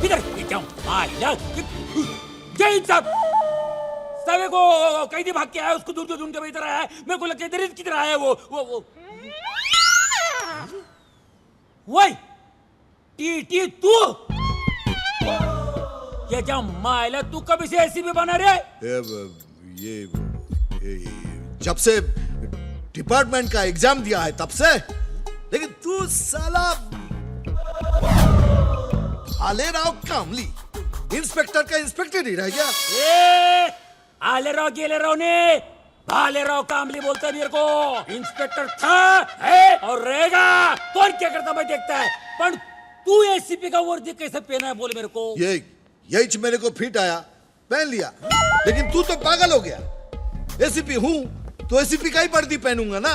इधर क्या माया जय साहब सवे को कैदी भाग के आया, उसको दूर ढूंढ के इधर आया है। मेरे को लगता है इधर किधर आया वो वही टी तू ये क्या मायला, तू कभी से ऐसी भी बना रे? ये जब से डिपार्टमेंट का एग्जाम दिया है तब से। लेकिन तू साला भालेराव कामली इंस्पेक्टर का इंस्पेक्टर ही रह गया। आलेराव गेलेराव ने भालेराव कामली बोलता है मेरे को। इंस्पेक्टर था है और रहेगा। कौन क्या करता मैं देखता है। पर तू एसीपी का वर्दी कैसे पहना है बोल मेरे को। यही मेरे को फिट आया, पहन लिया। लेकिन तू तो पागल हो गया। एसीपी हूँ तो एसीपी का ही वर्दी पहनूंगा ना,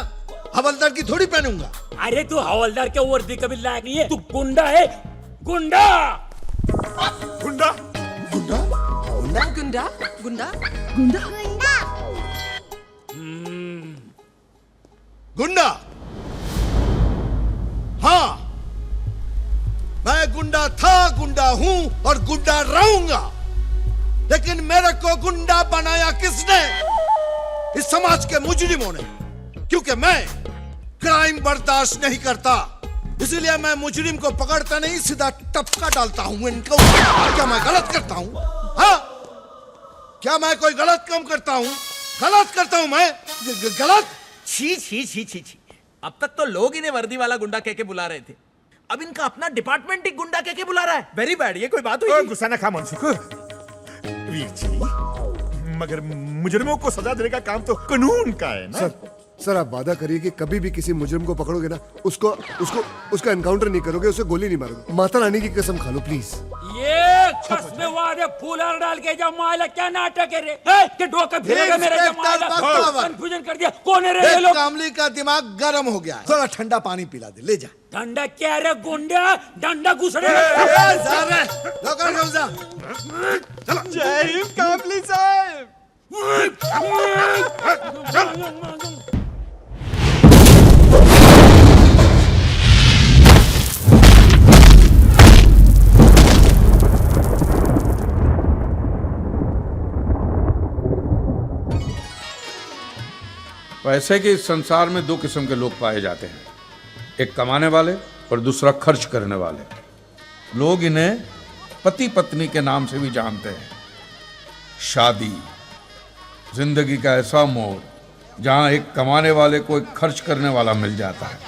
हवलदार की थोड़ी पहनूंगा। अरे तू हवलदार के वर्दी कभी लायक नहीं है। तू गुंडा है, गुंडा गुंडा गुंडा गुंडा गुंडा गुंडा गुंडा गुंडा। हाँ, मैं गुंडा था, गुंडा हूं और गुंडा रहूंगा। लेकिन मेरे को गुंडा बनाया किसने? इस समाज के मुजरिमों ने। क्योंकि मैं क्राइम बर्दाश्त नहीं करता, इसलिए मैं मुजरिम को पकड़ता नहीं, सीधा टपका डालता हूं इनको। क्या मैं गलत करता हूं? हाँ, क्या मैं कोई गलत काम करता हूं? गलत करता हूं मैं? गलत? छी छी छी छी छी। अब तक तो लोग इन्हें वर्दी वाला गुंडा कह के बुला रहे थे, अब इनका अपना डिपार्टमेंट ही गुंडा कह के बुला रहा है। Very bad. ये कोई बात हुई? गुस्सा न खा मनसुख। वीर जी, मगर मुजरिमों को सजा देने का काम तो कानून का है ना। सर आप वादा करिए कि कभी भी किसी मुजरिम को पकड़ोगे ना, उसका एनकाउंटर नहीं करोगे, उसे गोली नहीं मारोगे। माता रानी की कसम खा लो प्लीज। ये कसम वादे फूलर डाल के जब मायला क्या नाटक है रे? के डोका फिरेगा मेरे जमाला। कंफ्यूजन कर दिया। कौन है रे ये लोग? कामली का दिमाग गर्म हो गया है, थोड़ा ठंडा पानी पिला दे, ले जा। ठंडा क्या रे गुंडा? डंडा घुसड़े। जय हिंद कामली साहब। ऐसे कि इस संसार में दो किस्म के लोग पाए जाते हैं, एक कमाने वाले और दूसरा खर्च करने वाले। लोग इन्हें पति पत्नी के नाम से भी जानते हैं। शादी जिंदगी का ऐसा मोड़ जहां एक कमाने वाले को एक खर्च करने वाला मिल जाता है।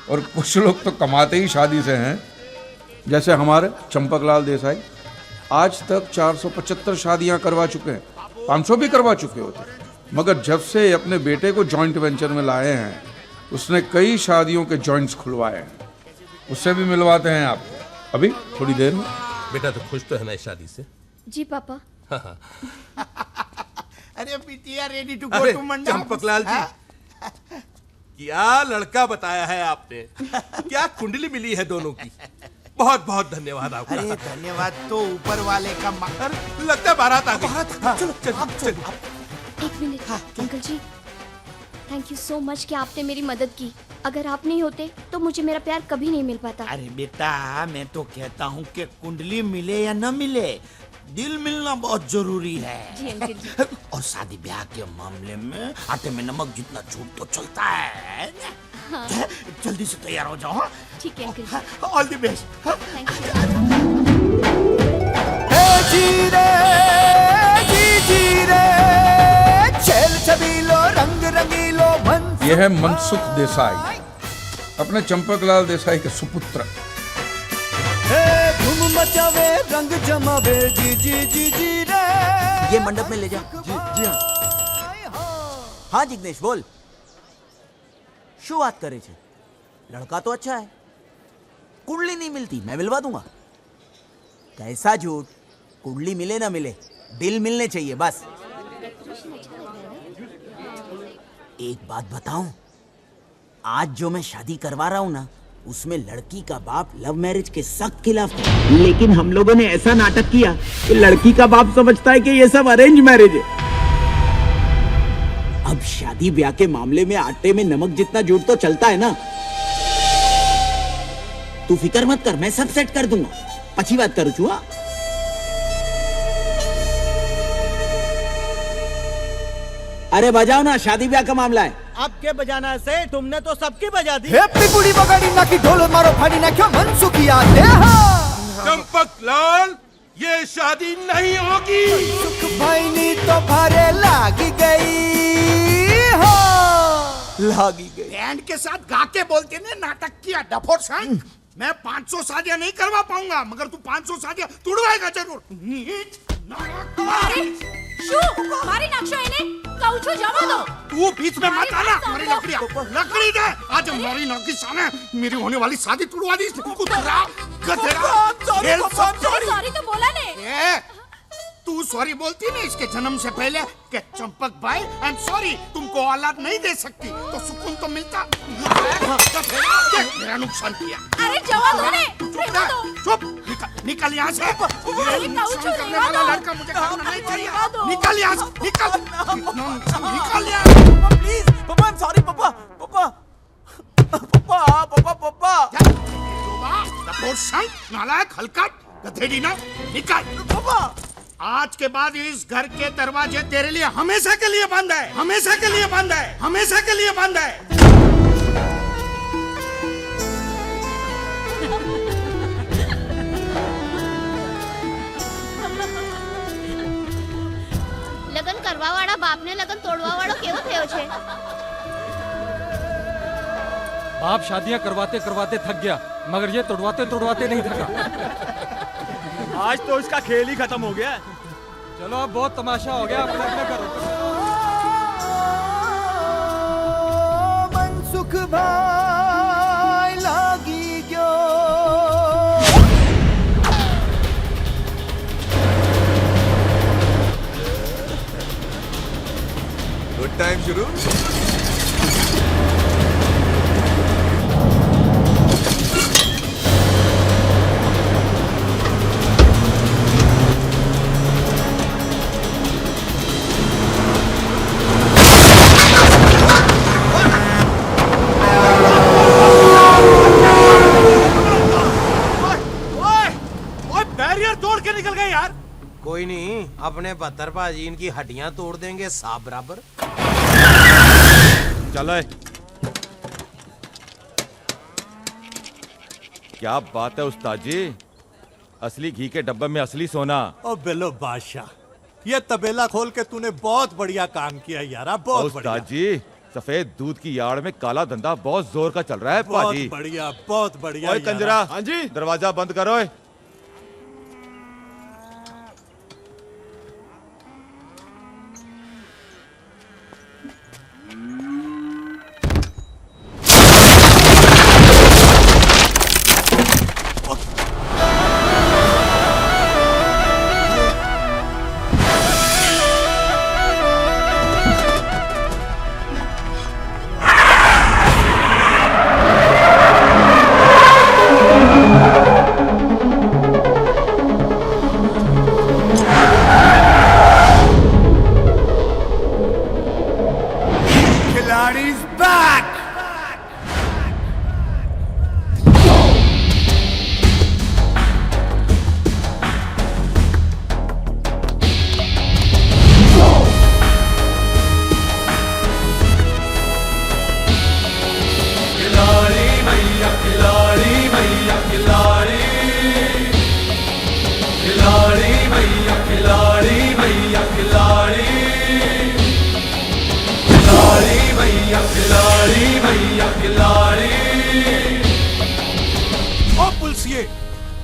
और कुछ लोग तो कमाते ही शादी से हैं, जैसे हमारे चंपकलाल देसाई आज तक 475 शादियां करवा चुके हैं, 500 भी करवा चुके होते। मगर जब से अपने बेटे को जॉइंट वेंचर में लाए हैं, उसने कई शादियों के जॉइंट्स खुलवाए हैं। उससे भी मिलवाते हैं आप अभी थोड़ी देर में। बेटा तो खुश तो है ना इस शादी से? जी पापा। अरे बिटिया रेडी टू गो टू मंडप। चंपकलाल जी, क्या लड़का बताया है आपने। क्या कुंडली मिली है दोनों की। बहुत बहुत धन्यवाद आपका। अरे धन्यवाद तो ऊपर वाले का। लगता है बारात आ गई। चलो चलो। एक minute uncle ji, thank you so much कि आपने मेरी मदद की। अगर आप नहीं होते तो मुझे मेरा प्यार कभी नहीं मिल पाता। अरे बेटा, मैं तो कहता हूँ कि कुंडली मिले या न मिले, दिल मिलना बहुत जरूरी है। जी अंकल जी। और शादी ब्याह के मामले में आटे में नमक जितना झूठ तो चलता है। हाँ। जल्दी से तैयार हो जाओ। ठीक है uncle ji. All the best. Thank you. यह है मनसुख देसाई, अपने चंपकलाल देसाई के सुपुत्र। रंग जमावे जी जी जी जी रे। ये मंडप में ले जा। जी हाँ। हाँ जिग्नेश बोल। शू बात करे छे? लड़का तो अच्छा है, कुंडली नहीं मिलती, मैं मिलवा दूंगा। कैसा झूठ? कुंडली मिले ना मिले, दिल मिलने चाहिए बस। एक बात बताऊं, आज जो मैं शादी करवा रहा हूं ना, उसमें लड़की का बाप लव मैरिज के सख्त खिलाफ था। लेकिन हम लोगों ने ऐसा नाटक किया कि लड़की का बाप समझता है कि ये सब अरेंज मैरिज है। अब शादी ब्याह के मामले में आटे में नमक जितना झूठ तो चलता है ना। तू फिक्र मत कर, मैं सब सेट कर दूंगा। पची बात करूँ चुआ। अरे बजाओ ना, शादी ब्याह का मामला है। अब के बजाना है से तुमने तो सबकी बजा दी। हेप्पी बुड़ी बगाड़ी ना की ढोल मारो फाड़ी ना क्यों मनसुखी आते हैं। चंपक लाल, ये शादी नहीं होगी। सुख भाई नी तो भारे लागी गई हो। लागी गई। बैंड के साथ गा के बोलते ने नाटक किया डफोर संग। मैं 500 शादियां नहीं करवा पाऊंगा, मगर तू 500 शादियां तुड़वाएगा जरूर। नीच नाटक। मारी नक्शा इन्हें काउचो जमा दो। तू बीच में मत आना। मेरी लकड़ी दे। आज हमारी नौकी शान है, मेरी होने वाली शादी तुड़वा दी इसने। कुतरा गधेड़ा खेल सब सॉरी तो बोला ने। तू सॉरी बोलती नहीं इसके जन्म से पहले कि चंपक भाई आई एम सॉरी, तुमको औलाद नहीं दे सकती तो सुकून तो मिलता। मेरा नुकसान किया। अरे जवाब दो ने। चुप निकल यहाँ से। ये नुकसान करने वाला लड़का मुझे करना नहीं चाहिए। निकल यहाँ से, निकल निकल यहाँ से। प्लीज पापा, आई एम सॉरी पापा। पापा पापा पापा पापा। नालायक हलकट गधेड़ी ना, निकल। पापा आज के बाद इस घर के दरवाजे तेरे लिए हमेशा के लिए बंद है। हमेशा के लिए बंद है। हमेशा के लिए बंद है। લગન કરવા વાળા બાપને લગન તોડવા વાળો કેવો થયો છે? बाप शादियां करवाते करवाते थक गया, मगर ये तोड़वाते तोड़वाते नहीं थका। आज तो इसका खेल ही खत्म हो गया। चलो अब बहुत तमाशा हो गया, अपने अपने करो। मनसुख भाई लागी गयो। गुड टाइम शुरू। कोई नहीं, अपने बहत्तर भाजी इनकी हड्डियां तोड़ देंगे साफ बराबर। चलो क्या बात है उस्ताद जी, असली घी के डब्बे में असली सोना। ओ बेलो बादशाह, ये तबेला खोल के तूने बहुत बढ़िया काम किया यार, बहुत बढ़िया। उस्ताद जी, सफेद दूध की यार्ड में काला धंधा बहुत जोर का चल रहा है पाजी। बहुत बढ़िया, बहुत बढ़िया। ओए कंजरा, हाँ जी, दरवाजा बंद करो।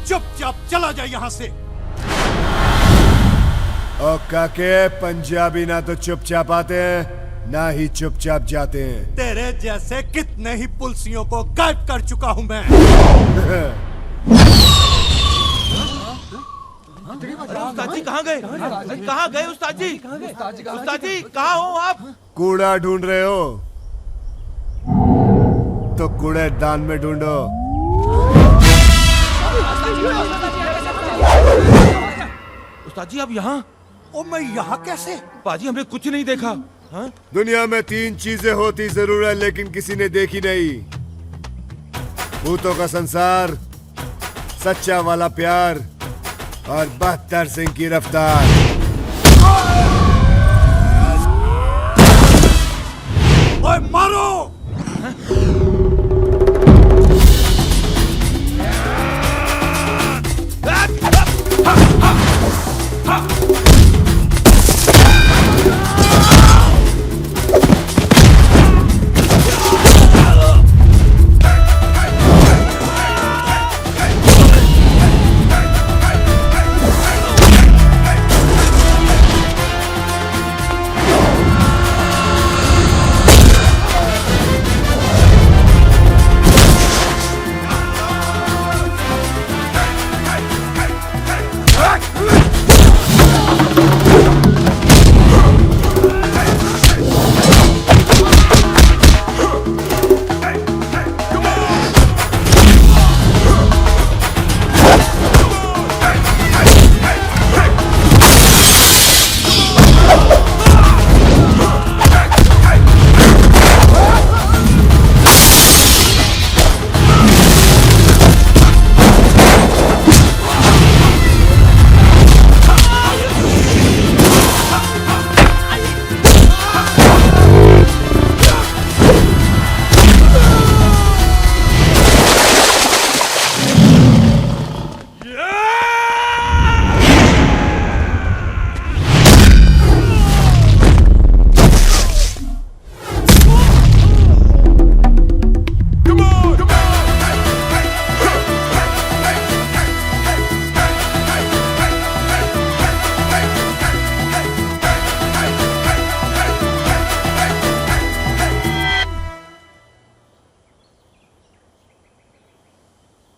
चुपचाप चला जा यहाँ से। ओ काके, पंजाबी ना तो चुपचाप आते हैं ना ही चुपचाप जाते हैं। तेरे जैसे कितने ही पुलिसियों को गायब कर चुका हूँ मैं। उस्ताद जी कहाँ गए? कहाँ गए उस्ताद जी? उस्ताद जी कहाँ हो आप? कूड़ा ढूंढ रहे हो तो कूड़ेदान में ढूंढो। उस्ताद जी आप यहाँ? ओ मैं यहाँ कैसे? पाजी हमने कुछ नहीं देखा। हाँ? दुनिया में 3 चीजें होती जरूर है लेकिन किसी ने देखी नहीं। भूतों का संसार, सच्चा वाला प्यार और 72 सिंह की रफ्तार। ओए मारो।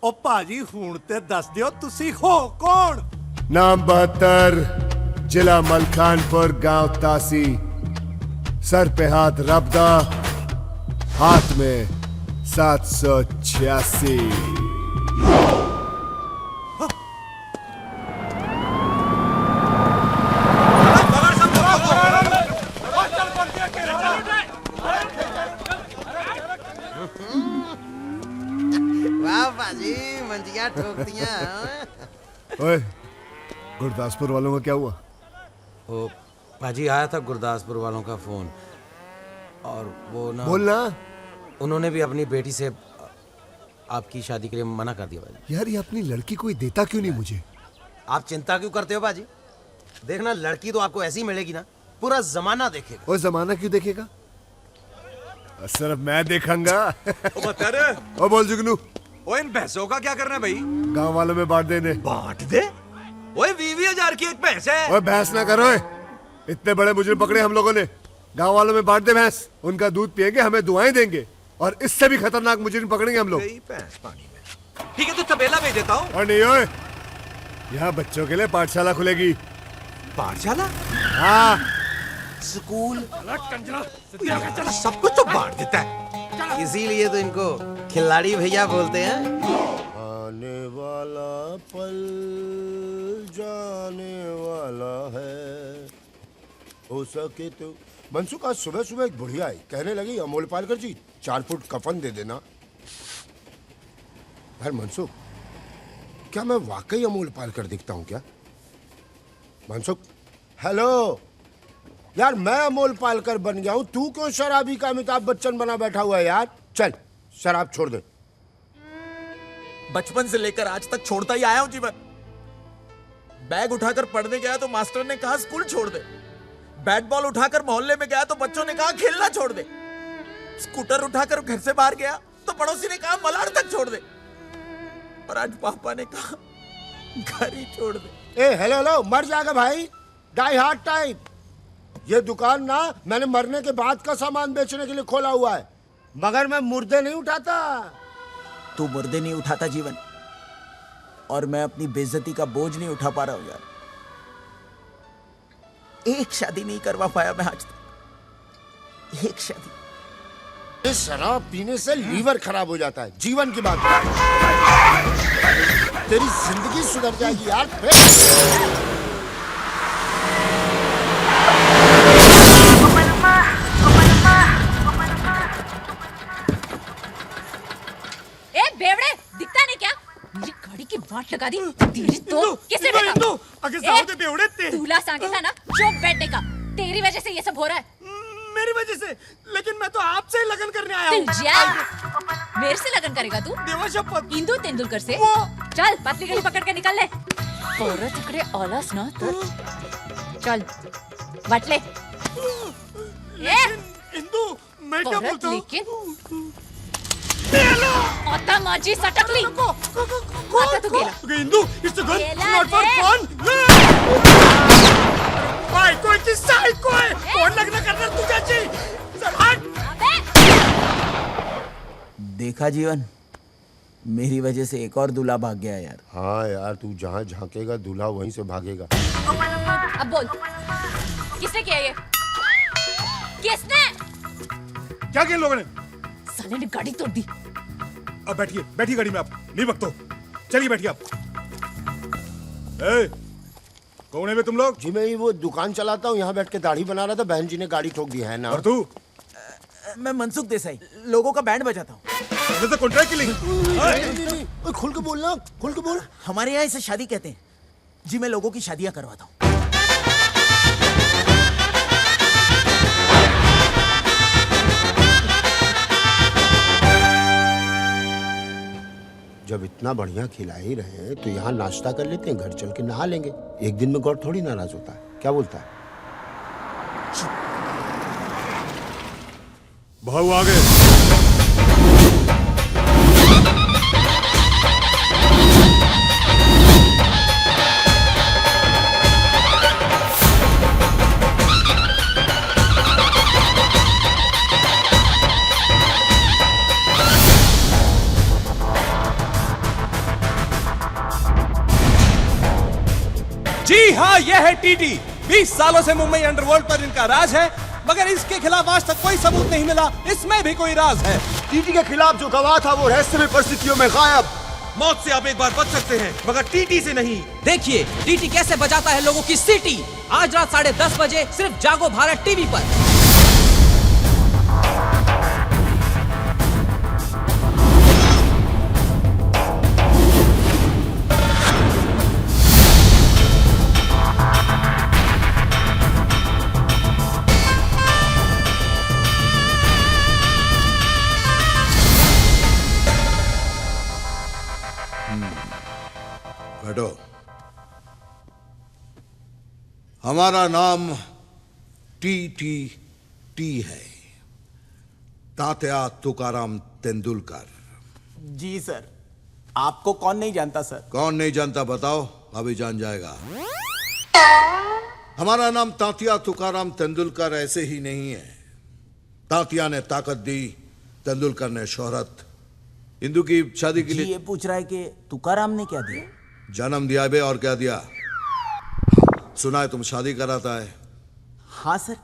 ओ भाजी हुण ते दस दियो तुसी हो कौन? नाम 72, जिला मलखानपुर, गांव तासी। सर पे हाथ रबदा, हाथ में 786। वाह बाजी मंजिया ठोक दिया। ओए, गुरदासपुर वालों का क्या हुआ? ओ पाजी आया था गुरदासपुर वालों का फोन, और वो ना बोलना। उन्होंने भी अपनी बेटी से आपकी शादी के लिए मना कर दिया बाजी। यार ये अपनी लड़की कोई देता क्यों नहीं मुझे? आप चिंता क्यों करते हो बाजी? देखना लड़की तो आपको ऐसी मिलेगी ना, पूरा जमाना देखेगा। वो जमाना क्यों देखेगा? सिर्फ मैं देखूंगा। ओ बोल जुगनू, ओ इन भैंसों का क्या करना है भाई? गांव वालों में बांट देने। बांट दे? ओए 20,000 की एक भैंस है। ओए भैंस ना करो, इतने बड़े मुजरिम पकड़े हम लोगों ने। गांव वालों में बांट दे भैंस, उनका दूध पिएंगे, हमें दुआएं देंगे, और इससे भी खतरनाक मुजरिम पकड़ेंगे हम लोग। भैंस पानी में। ठीक है तो तबेला भेज देता हूँ। और नहीं ओए, यहाँ बच्चों के लिए पाठशाला खुलेगी। पाठशाला? हाँ, स्कूल, सब कुछ तो बांट देता है। इसीलिए तो इनको खिलाड़ी भैया बोलते हैं। आने वाला पल जाने वाला है, हो सके तो। मनसुख आज सुबह सुबह एक बुढ़िया आई, कहने लगी अमोल पालकर जी 4 फुट कफन दे देना। यार मनसुख, क्या मैं वाकई अमोल पालकर दिखता हूँ क्या? मनसुख, हेलो यार, मैं अमोल पालकर बन गया हूं, तू क्यों शराबी का अमिताभ बच्चन बना बैठा हुआ है यार? चल शराब छोड़ दे। बचपन से लेकर आज तक छोड़ता ही आया हूं जीवन। बैग उठाकर पढ़ने गया तो मास्टर ने कहा स्कूल छोड़ दे। बैट बॉल उठाकर मोहल्ले में गया तो बच्चों ने कहा खेलना छोड़ दे। स्कूटर उठाकर घर से बाहर गया तो पड़ोसी ने कहा मलाड तक छोड़ दे। और आज पापा ने कहा घर ही छोड़ दे। ए हेलो हेलो, मर जाएगा भाई, डाई हार्ड टाइप। ये दुकान ना मैंने मरने के बाद का सामान बेचने के लिए खोला हुआ है, मगर मैं मुर्दे नहीं उठाता। तू मुर्दे नहीं उठाता जीवन, और मैं अपनी बेइज्जती का बोझ नहीं उठा पा रहा हूं यार। एक शादी नहीं करवा पाया मैं आज तक, एक शादी। इस शराब पीने से लीवर खराब हो जाता है, जीवन की बात। तेरी जिंदगी सुधर जाएगी यार। बेवड़े, दिखता नहीं क्या? मेरी गाड़ी की वाट लगा दी। तेरी तो किसने आगे जाओ दे बेवड़े ते। दूल्हा सांगे था ना जो बैठने का, तेरी वजह से ये सब हो रहा है। मेरी वजह से, लेकिन मैं तो आपसे ही लगन करने आया हूँ। मेरे से लगन करेगा तू? देवा शपथ। इंदू तेंदुलकर से? चल पतली गली पकड़ के निकल ले। पोरं तिकडे आलास ना तर चल वाटले। इंदू मैं क्या परत बोलता हूँ? लेकिन आता माझी सटकली। आता तू गेला। इंदू इट्स गुड गेला नॉट फॉर रे। फन। बायको आहे की सायको आहे? कोण लग्न करणार तुझ्याशी? चल हट। देखा जीवन, मेरी वजह से एक और दूल्हा भाग गया यार। हाँ यार, तू जहाँ झांकेगा दूल्हा वहीं से भागेगा। अब बोल किसने किया ये? किसने? क्या किया इन लोगों ने? साले ने गाड़ी तोड़ दी। अब बैठिए, बैठिए गाड़ी में आप। नहीं बकतो, चलिए बैठिए आप। ए, कौन है बे तुम लोग? जी मैं वो दुकान चलाता हूँ, यहाँ बैठ के दाढ़ी बना रहा था, बहन जी ने गाड़ी ठोक दी है ना। और तू? मैं मनसुख देसाई, लोगों का बैंड बजाता हूँ। तो कॉन्ट्रैक्ट के लिए खुल के बोलना, खुल के बोल। हमारे यहाँ इसे शादी कहते हैं जी। मैं लोगों की शादियां करवाता हूँ। जब इतना बढ़िया खिला ही रहे हैं तो यहाँ नाश्ता कर लेते हैं, घर चल के नहा लेंगे। एक दिन में गौर थोड़ी नाराज होता है। क्या बोलता है? भाऊ आ गए। जी हाँ, यह है टीटी। 20 सालों से मुंबई अंडरवर्ल्ड पर इनका राज है, मगर इसके खिलाफ आज तक कोई सबूत नहीं मिला। इसमें भी कोई राज है। टीटी के खिलाफ जो गवाह था वो रहस्यमय परिस्थितियों में गायब। मौत से आप एक बार बच सकते हैं, मगर टीटी से नहीं। देखिए टीटी कैसे बजाता है लोगों की सीटी। आज रात 10:30 बजे सिर्फ जागो भारत टीवी पर। बैठो। हमारा नाम टी है, तात्या तुकाराम तेंदुलकर। जी सर, आपको कौन नहीं जानता सर? कौन नहीं जानता बताओ, अभी जान जाएगा। हमारा नाम तात्या तुकाराम तेंदुलकर ऐसे ही नहीं है। तात्या ने ताकत दी, तेंदुलकर ने शोहरत। इंदू की शादी के जी लिए ये पूछ रहा है कि तुकाराम ने क्या दिया? जन्म दिया बे, और क्या दिया? सुना है तुम शादी कराता है। हाँ सर।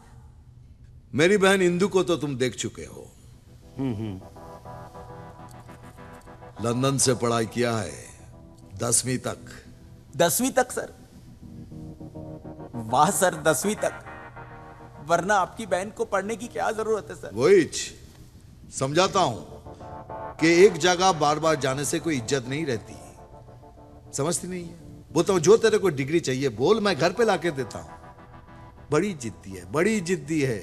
मेरी बहन इंदू को तो तुम देख चुके हो। लंदन से पढ़ाई किया है, 10वीं तक। 10वीं तक सर? वाह सर, 10वीं तक। वरना आपकी बहन को पढ़ने की क्या जरूरत है सर? वही समझाता हूं कि एक जगह बार बार जाने से कोई इज्जत नहीं रहती। समझती नहीं है? वो तो जो तेरे को डिग्री चाहिए बोल, मैं घर पे लाके देता हूं। बड़ी जिद्दी है, बड़ी जिद्दी है।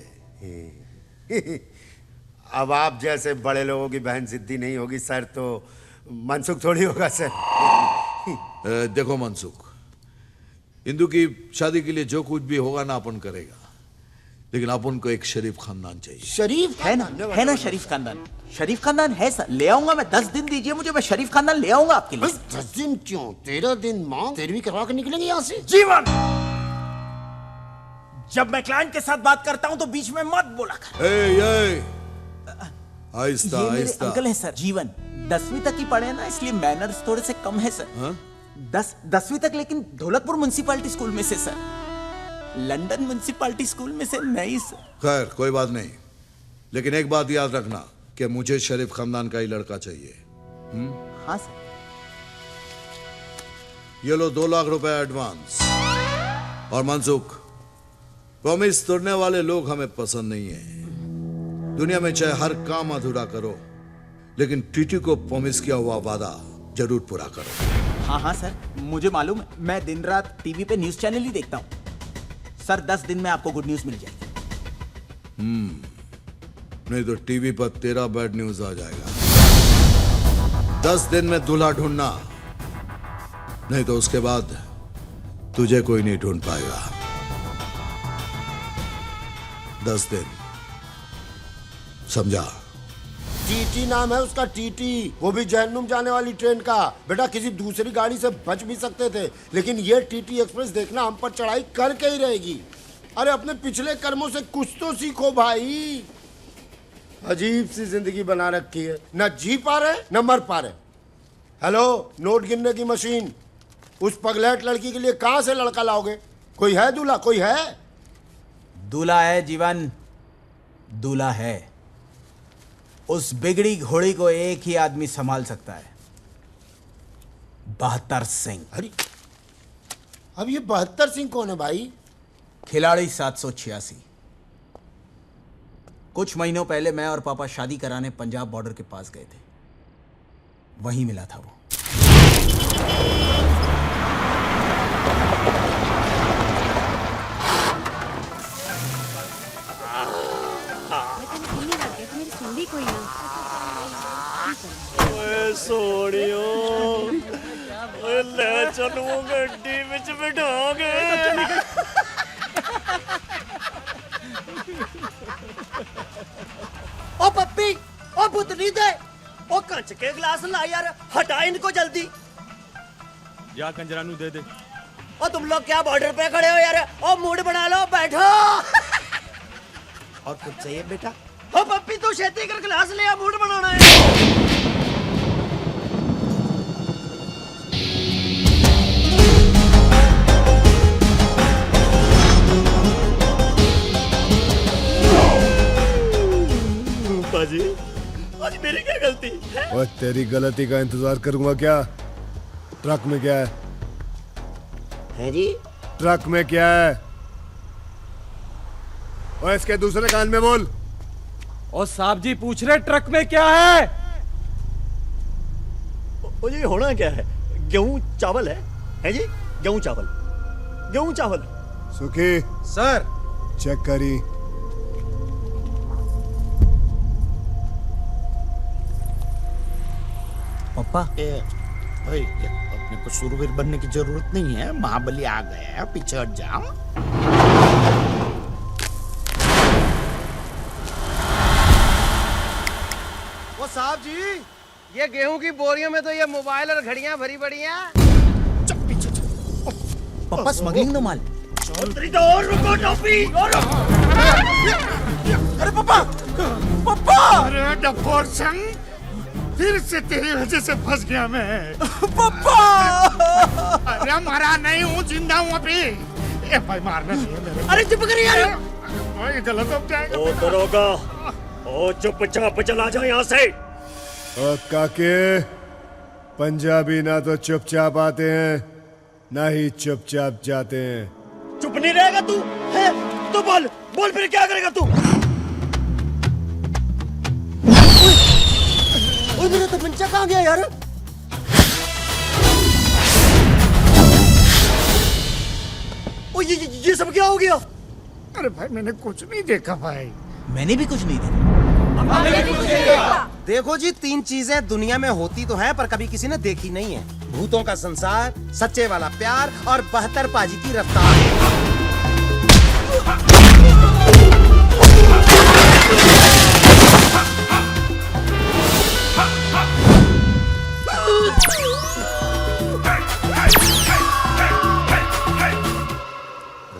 अब आप जैसे बड़े लोगों की बहन जिद्दी नहीं होगी सर तो मनसुख थोड़ी होगा सर। देखो मनसुख, इंदू की शादी के लिए जो कुछ भी होगा ना अपन करेगा, लेकिन अपन को एक शरीफ खानदान चाहिए। शरीफ है ना शरीफ खानदान। शरीफ खानदान है सर, ले आऊंगा मैं। 10 दिन दीजिए मुझे, मैं शरीफ खानदान ले आऊंगा आपके लिए। 10 दिन क्यों? 13 दिन मांग, 13वीं करवा के निकलेंगे यहाँ से। जीवन, जब मैं क्लाइंट के साथ बात करता हूं तो बीच में मत बोला कर। आहिस्ता ये मेरे आहिस्ता। अंकल है सर, जीवन। 10वीं तक ही पढ़े ना, इसलिए मैनर्स थोड़े से कम है सर। 10वीं तक, लेकिन ढोलकपुर म्युनिसिपैलिटी स्कूल में से सर। लंदन म्युनिसिपैलिटी स्कूल में से नहीं सर। खैर कोई बात नहीं, लेकिन एक बात याद रखना कि मुझे शरीफ खानदान का ही लड़का चाहिए। हाँ सर। ये लो 2 लाख रुपए एडवांस। और मनसुख, प्रॉमिस तोड़ने वाले लोग हमें पसंद नहीं है। दुनिया में चाहे हर काम अधूरा करो, लेकिन टीटी को प्रॉमिस किया हुआ वादा जरूर पूरा करो। हाँ सर, मुझे मालूम है। मैं दिन रात टीवी पे न्यूज चैनल ही देखता हूँ सर। 10 दिन में आपको गुड न्यूज मिल जाएगी। नहीं तो टीवी पर तेरा बैड न्यूज आ जाएगा। 10 दिन में दूल्हा ढूंढना, नहीं तो उसके बाद तुझे कोई नहीं ढूंढ पाएगा। 10 दिन, समझा? टीटी नाम है उसका, टीटी, वो भी जहन्नुम जाने वाली ट्रेन का। बेटा किसी दूसरी गाड़ी से बच भी सकते थे, लेकिन ये टीटी एक्सप्रेस देखना हम पर चढ़ाई करके ही रहेगी। अरे अपने पिछले कर्मों से कुछ तो सीखो भाई। अजीब सी जिंदगी बना रखी है, न जी पा रहे न मर पा रहे। हेलो, नोट गिनने की मशीन, उस पगलेट लड़की के लिए कहां से लड़का लाओगे? कोई है दूल्हा? कोई है? दूल्हा है जीवन, दूल्हा है। उस बिगड़ी घोड़ी को एक ही आदमी संभाल सकता है, 72 सिंह। अरे अब ये 72 सिंह कौन है भाई? खिलाड़ी 786। कुछ महीनों पहले मैं और पापा शादी कराने पंजाब बॉर्डर के पास गए थे, वहीं मिला था वो। सोनियो ले चलो गड्डी विच बिठाओगे। ओ पप्पी, ओ पुतली दे, ओ कंच के गिलास ला यार, हटा इनको जल्दी। जा कंजरानू दे दे। ओ तुम लोग क्या बॉर्डर पे खड़े हो यार? ओ मूड बना लो, बैठो। और कुछ चाहिए बेटा? ओ पप्पी तू छेती कर गिलास ले आ, मूड बनाना है। बाजी, आज मेरी क्या गलती है? और तेरी गलती का इंतजार करूंगा क्या? ट्रक में क्या है जी? ट्रक में क्या है? और इसके दूसरे कान में बोल। और साहब जी पूछ रहे ट्रक में क्या है? ओ जी होना क्या है? गेहूं चावल है जी? गेहूं चावल, गेहूं चावल। सुखी सर, चेक करी। पापा भाई अपने को शूरवीर बनने की जरूरत नहीं है, महाबली आ गया है, पीछे हट जाओ। वो साहब जी, ये गेहूं की बोरियों में तो ये मोबाइल और घड़ियां भरी पड़ी हैं। चुप पीछे पापा स्मगलिंग नो माल। और रुको टोपी, और अरे पापा, पापा, अरे डफोर संग, फिर से तेरी वजह से फंस गया मैं। पापा। अरे मरा नहीं हूँ, जिंदा हूँ अभी। ए भाई मारना नहीं है मेरे। अरे चुप करिए यार, भाई गलत हो जाएगा। ओ दरोगा, ओ चुपचाप चला जा यहाँ से। और काके, पंजाबी ना तो चुपचाप आते हैं, ना ही चुपचाप जाते हैं। चुप नहीं रहेगा तू? है तो बोल, बोल फिर क्या करेगा तू? ओए मेरा तमंचा कहाँ गया यार? ओ ये सब क्या हो गया? अरे भाई मैंने कुछ नहीं देखा भाई। मैंने भी कुछ नहीं देखा। देखो जी, 3 चीजें दुनिया में होती तो हैं पर कभी किसी ने देखी नहीं है। भूतों का संसार, सच्चे वाला प्यार और 72 पाजी की रफ्तार।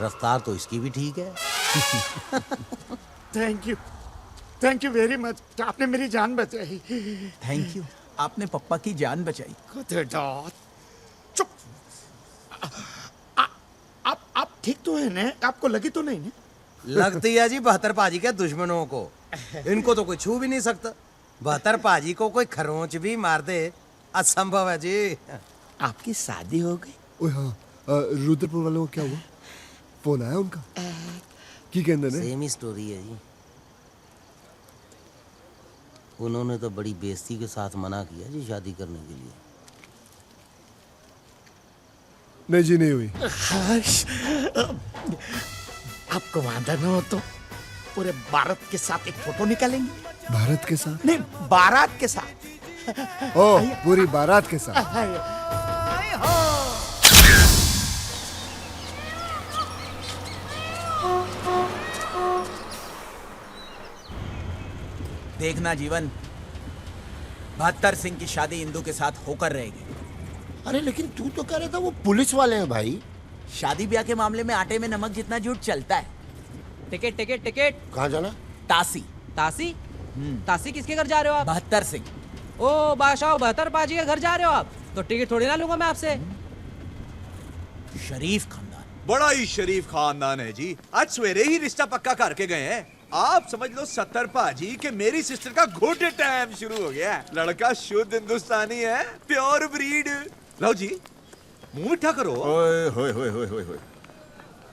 रफ्तार तो इसकी भी ठीक है। थैंक यू वेरी मच, आपने मेरी जान बचाई। थैंक यू, आपने पप्पा की जान बचाई। चुप। आप ठीक तो है ना? आपको लगी तो नहीं ना? लगती है जी 72 पाजी के दुश्मनों को। इनको तो कोई छू भी नहीं सकता। 72 पाजी को कोई खरोंच भी मार दे, असंभव है जी। आपकी शादी हो गई? ओए हाँ, रुद्रपुर वालों को क्या हुआ? फोन आया उनका? की कहते ने? सेम ही स्टोरी है जी। उन्होंने तो बड़ी बेइज्जती के साथ मना किया जी शादी करने के लिए। नहीं जी, नहीं हुई। आपको वादा न हो तो पूरे भारत के साथ एक फोटो निकालेंगे? भारत के साथ? नहीं, बारात के साथ। ओ, पूरी बारात के साथ। देखना जीवन, 72 सिंह की शादी इंदू के साथ होकर रहेगी। अरे लेकिन तू तो कह रहा था वो पुलिस वाले हैं भाई। शादी ब्याह के मामले में आटे में नमक जितना झूठ चलता है। Ticket ticket ticket. कहाँ जाना? तासी। तासी? तासी किसके घर जा रहे हो आप? 72 सिंह। ओ बादशाह 72 पाजी के घर जा रहे हो आप? तो टिकट थोड़ी ना लूंगा मैं आपसे। शरीफ खानदान। बड़ा ही शरीफ खानदान है जी। आज सवेरे ही रिश्ता पक्का करके गए हैं। आप समझ लो 70 पाजी के मेरी सिस्टर का गुड टाइम शुरू हो गया है। लड़का शुद्ध हिंदुस्तानी है, प्योर ब्रीड। लो जी, मुंह मीठा करो। ओए होए होए होए होए होए।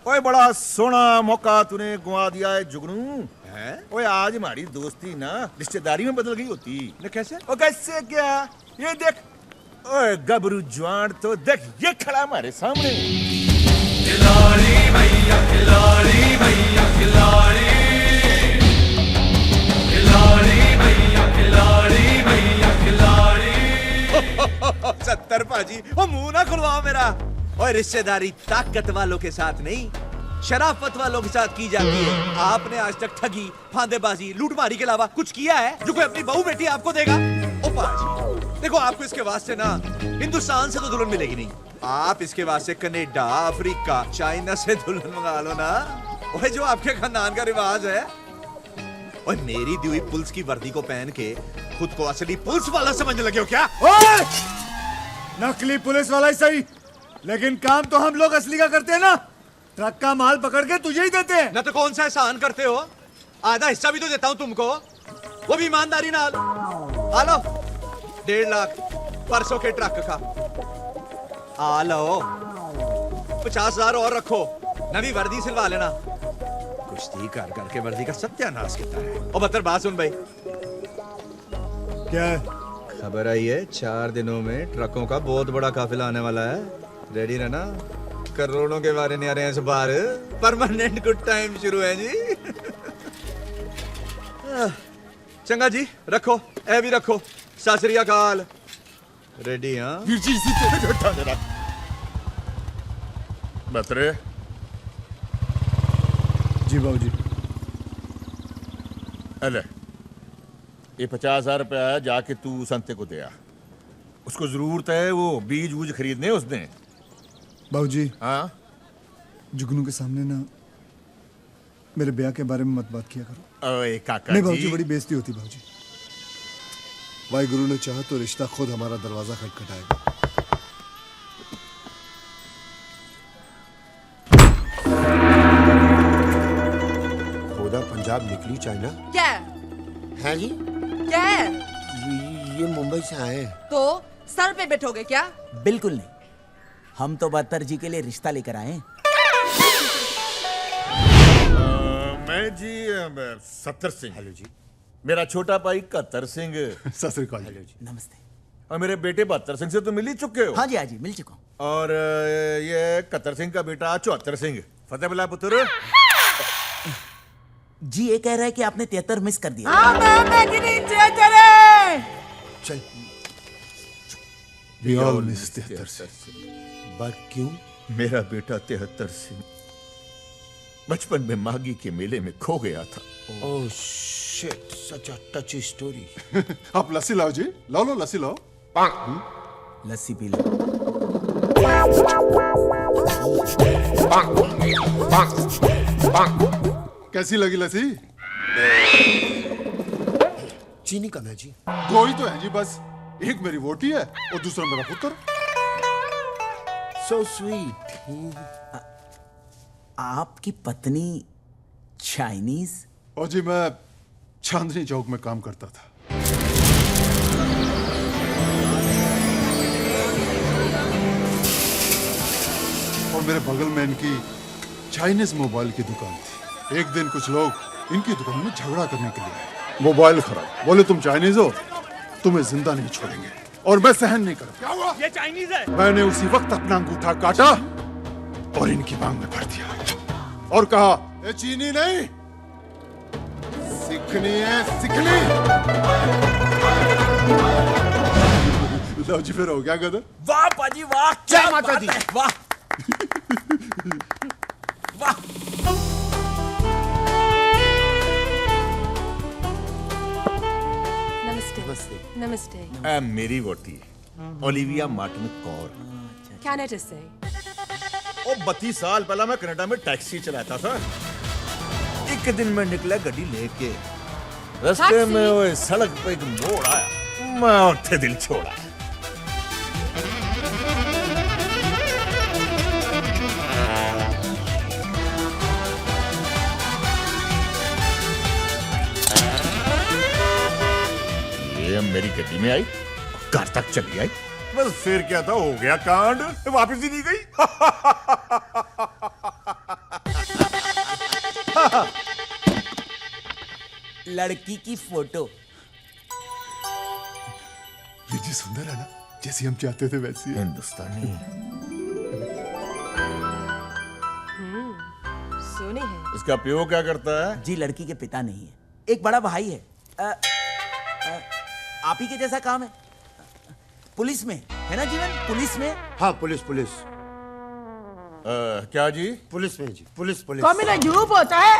ओए बड़ा सोना मौका तूने गुआ दिया है जुगनू। हैं? ओए आज हमारी दोस्ती ना रिश्तेदारी में बदल गई होती। न कैसे? ओ कैसे क्या? ये देख, ओए गबरू जवान तो देख, ये खड़ा हमारे सामने। खिलाड़ी भैया, खिलाड़ी भैया, खिलाड़ी, खिलाड़ी भैया, खिलाड़ी भैया, खिलाड़ी। 70 पाजी, ओ मुंह ना खुलवाओ मेरा। और रिश्तेदारी ताकत वालों के साथ नहीं, शराफत वालों के साथ की जाती है। आपने आज तक ठगी, फांदेबाजी, लूटमारी के अलावा कुछ किया है जो कोई अपनी बहू बेटी आपको देगा? ओ पाजी, देखो आपको इसके वास्ते ना हिंदुस्तान से तो दुल्हन मिलेगी नहीं। आप इसके वास्ते कनेडा, अफ्रीका, चाइना से दुल्हन मंगा लो ना। ओए जो आपके खानदान का रिवाज है। और मेरी दी हुई पुलिस की वर्दी को पहन के खुद को असली पुलिस वाला समझने लगे हो क्या? ओए! नकली पुलिस वाला ही सही, लेकिन काम तो हम लोग असली का करते हैं ना। ट्रक का माल पकड़ के तुझे ही देते हैं। ना तो कौन सा एहसान करते हो? आधा हिस्सा भी तो देता हूं तुमको, वो भी ईमानदारी नाल। आ लो 1.5 लाख परसों के ट्रक का। आ लो 50,000 और रखो, नवी वर्दी सिलवा लेना। कुश्ती कर करके वर्दी का सत्यानाश किया है। और बतर बात सुन भाई, क्या खबर आई है 4 दिनों में ट्रकों का बहुत बड़ा काफिला आने वाला है। रेडी रहना, करोड़ों के बारे नहीं आ रहे हैं इस बार। परमानेंट गुड टाइम शुरू है जी। चंगा जी, रखो, ए भी रखो। सत श्री अकाल। रेडी? हाँ वीर जी, इसी तेरे घटा दे रहा। बतरे जी बाबूजी। अले ये 50,000 रुपया है, जाके तू संते को दे आ। उसको जरूरत है, वो बीज वूज खरीदने उसने। बाबूजी, हाँ जुगनू के सामने ना मेरे ब्याह के बारे में मत बात किया करो। ओए काका नहीं जी, बाबूजी, बड़ी बेइज्जती होती बाबूजी। वाहिगुरु ने चाहा तो रिश्ता खुद हमारा दरवाजा खटखटाएगा। खोदा पंजाब निकली चाइना। क्या है जी? क्या है? ये मुंबई से आए। तो सर पे बैठोगे क्या? बिल्कुल नहीं, हम तो 72 जी के लिए रिश्ता लेकर आए हैं। मैं जी 70 सिंह। हेलो जी। मेरा छोटा भाई 71 सिंह। सत श्री अकाल। हेलो जी। नमस्ते। और मेरे बेटे 72 सिंह से तो मिल ही चुके हो। हाँ जी, हाँ जी, मिल चुका हूँ। और ये 71 सिंह का बेटा 74 सिंह। फतेह बला पुत्र। जी ये कह रहा है कि आपने 73 मिस कर दिया। चल We all miss 73 सिंह। बात क्यों? मेरा बेटा 73 सिंह बचपन में मागी के मेले में खो गया था। ओह शिट, सच अ टची स्टोरी। आप लस्सी लाओ जी, लो लो लस्सी लाओ। लस्सी पी लो। कैसी लगी लस्सी? चीनी कम है जी। 2 ही तो है जी बस। एक मेरी वोटी है और दूसरा मेरा पुत्र। So sweet. आपकी पत्नी चाइनीज? और जी मैं चांदनी चौक में काम करता था। और मेरे बगल में इनकी चाइनीज मोबाइल की दुकान थी। एक दिन कुछ लोग इनकी दुकान में झगड़ा करने के लिए आए। मोबाइल खराब, बोले तुम चाइनीज हो, तुम्हें जिंदा नहीं छोड़ेंगे। और मैं सहन नहीं करूं। क्या हुआ? ये चाइनीज है। मैंने उसी वक्त अपना अंगूठा काटा और इनकी मांग में भर दिया और कहा, ये चीनी नहीं, सीखनी है, सीखनी। लो जी फिर हो गया गदर। वाह पाजी वाह, जय माता दी। वाह वाह। नमस्ते नमस्ते। मेरी वोटी ओलिविया मार्टिन कौर। कैनेडा से। ओ 32 साल पहला मैं कनाडा में टैक्सी चलाता था। एक दिन मैं निकला गड्डी लेके, रास्ते में वो सड़क पे एक मोड़ आया, मैं उठे दिल छोड़ा। ये मेरी गड्डी में आई, घर तक चली आई, बस फिर क्या था, हो गया कांड, वापस ही नहीं गई। लड़की की फोटो। ये जी सुंदर है ना, जैसी हम चाहते थे वैसी है। हिंदुस्तानी सोने है। इसका प्यो क्या करता है? जी लड़की के पिता नहीं है, एक बड़ा भाई है। आप ही के जैसा काम है, पुलिस में है ना जीवन? पुलिस में। हाँ पुलिस पुलिस। क्या जी? पुलिस में जी, पुलिस पुलिस। झूठ होता है।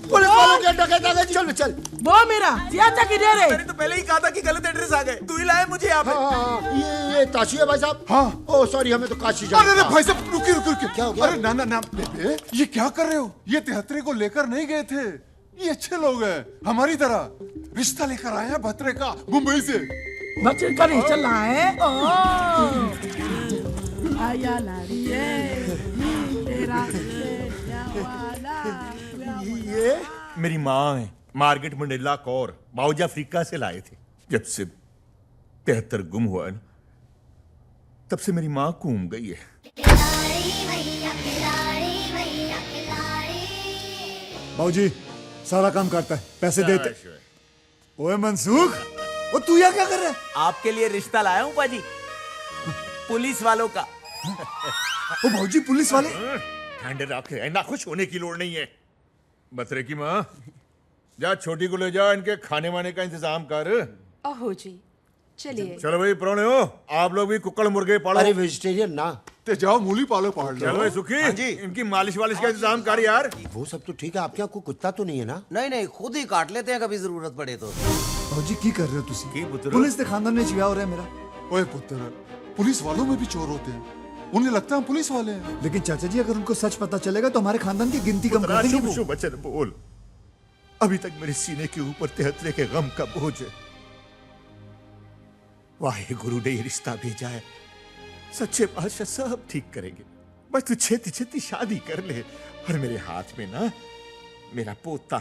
पुलिस वालों के डकैत आ गए। चल चल। वो मेरा सियाचा किधर है? मैंने तो पहले ही कहा था कि गलत एड्रेस आ गए, तू ही लाया मुझे यहाँ पे। हाँ, ये ताशी है भाई साहब। हाँ। ओ सॉरी, हमें तो काशी जाना अरे था। भाई साहब रुकिए रुकिए रुकिए। क्या हो गया? अरे ना ना ना बेबे, ये क्या कर रहे हो? ये तिहत्तरे को लेकर नहीं गए थे, ये अच्छे लोग हैं हमारी तरह। रिश्ता लेकर आए हैं भत्रे का, मुंबई से। बच्चे का नहीं चल रहा है। आया लारी तेरा ये मेरी माँ है, Margaret Mandela Kaur, boughs Africa से लाए थे। जब से 73 गुम हुआ है ना, तब से मेरी माँ घूम गई है। बाबूजी सारा काम करता है, पैसे देते। ओए मनसूख, ओ तू यहाँ क्या कर रहा है? आपके लिए रिश्ता लाया हूँ पाजी, पुलिस वालों का। ओ बाबूजी पुलिस वाले? ठंड रखे, ना खुश होने की लोड़ नहीं है। बतरे की माँ, जा छोटी को ले जा, इनके खाने वाने का इंतजाम कर। ओहो जी, चलिए। चलो भाई प्रोने हो, आप लोग भी कुक्कड़ मुर्गे पालो। अरे वेजिटेरियन ना, ते जाओ मूली पालो पहाड़ लो। चलो भाई सुखी, इनकी मालिश वालिश का इंतजाम कर यार। वो सब तो ठीक है, आपके यहाँ कोई कुत्ता तो नहीं है ना? नहीं नहीं, खुद ही काट लेते हैं कभी जरूरत पड़े तो। बाबूजी की कर रहे हो तुसी? पुलिस के खानदान में चिया हो रहा है मेरा। ओए पुत्र, पुलिस वालों में भी चोर होते हैं, उन्हें लगता है हम पुलिस वाले हैं। लेकिन चाचा जी अगर उनको सच पता चलेगा तो हमारे खानदान की गिनती कम कर देंगे वो। शुभ वचन बोल, अभी तक मेरे सीने के ऊपर 73 के गम का बोझ है। वाहे गुरु ने ये रिश्ता भेजा है, सच्चे पातशाह सब ठीक करेंगे। बस तू छेती छेती शादी कर ले, और मेरे हाथ में ना मेरा पोता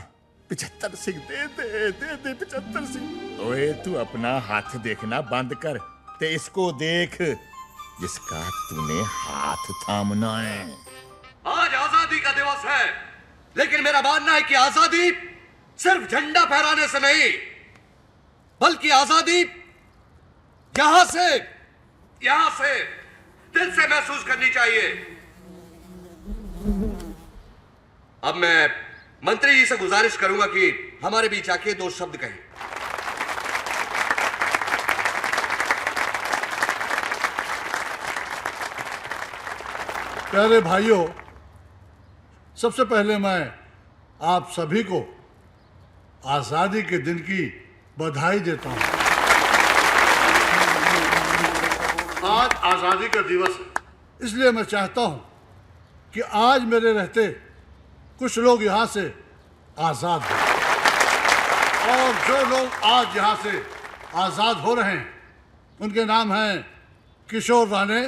75 सिंह दे दे 75 सिंह। ओए तू अपना हाथ देखना बंद कर, ते इसको देख जिसका तूने हाथ थामना है। आज आजादी का दिवस है, लेकिन मेरा मानना है कि आजादी सिर्फ झंडा फहराने से नहीं, बल्कि आजादी यहां से दिल से महसूस करनी चाहिए। अब मैं मंत्री जी से गुजारिश करूंगा कि हमारे बीच आके 2 शब्द कहें। प्यारे भाइयों, सबसे पहले मैं आप सभी को आजादी के दिन की बधाई देता हूं। आज आजादी का दिवस है, इसलिए मैं चाहता हूं कि आज मेरे रहते कुछ लोग यहां से आजाद हो, और जो लोग आज यहां से आजाद हो रहे हैं उनके नाम हैं किशोर राणे,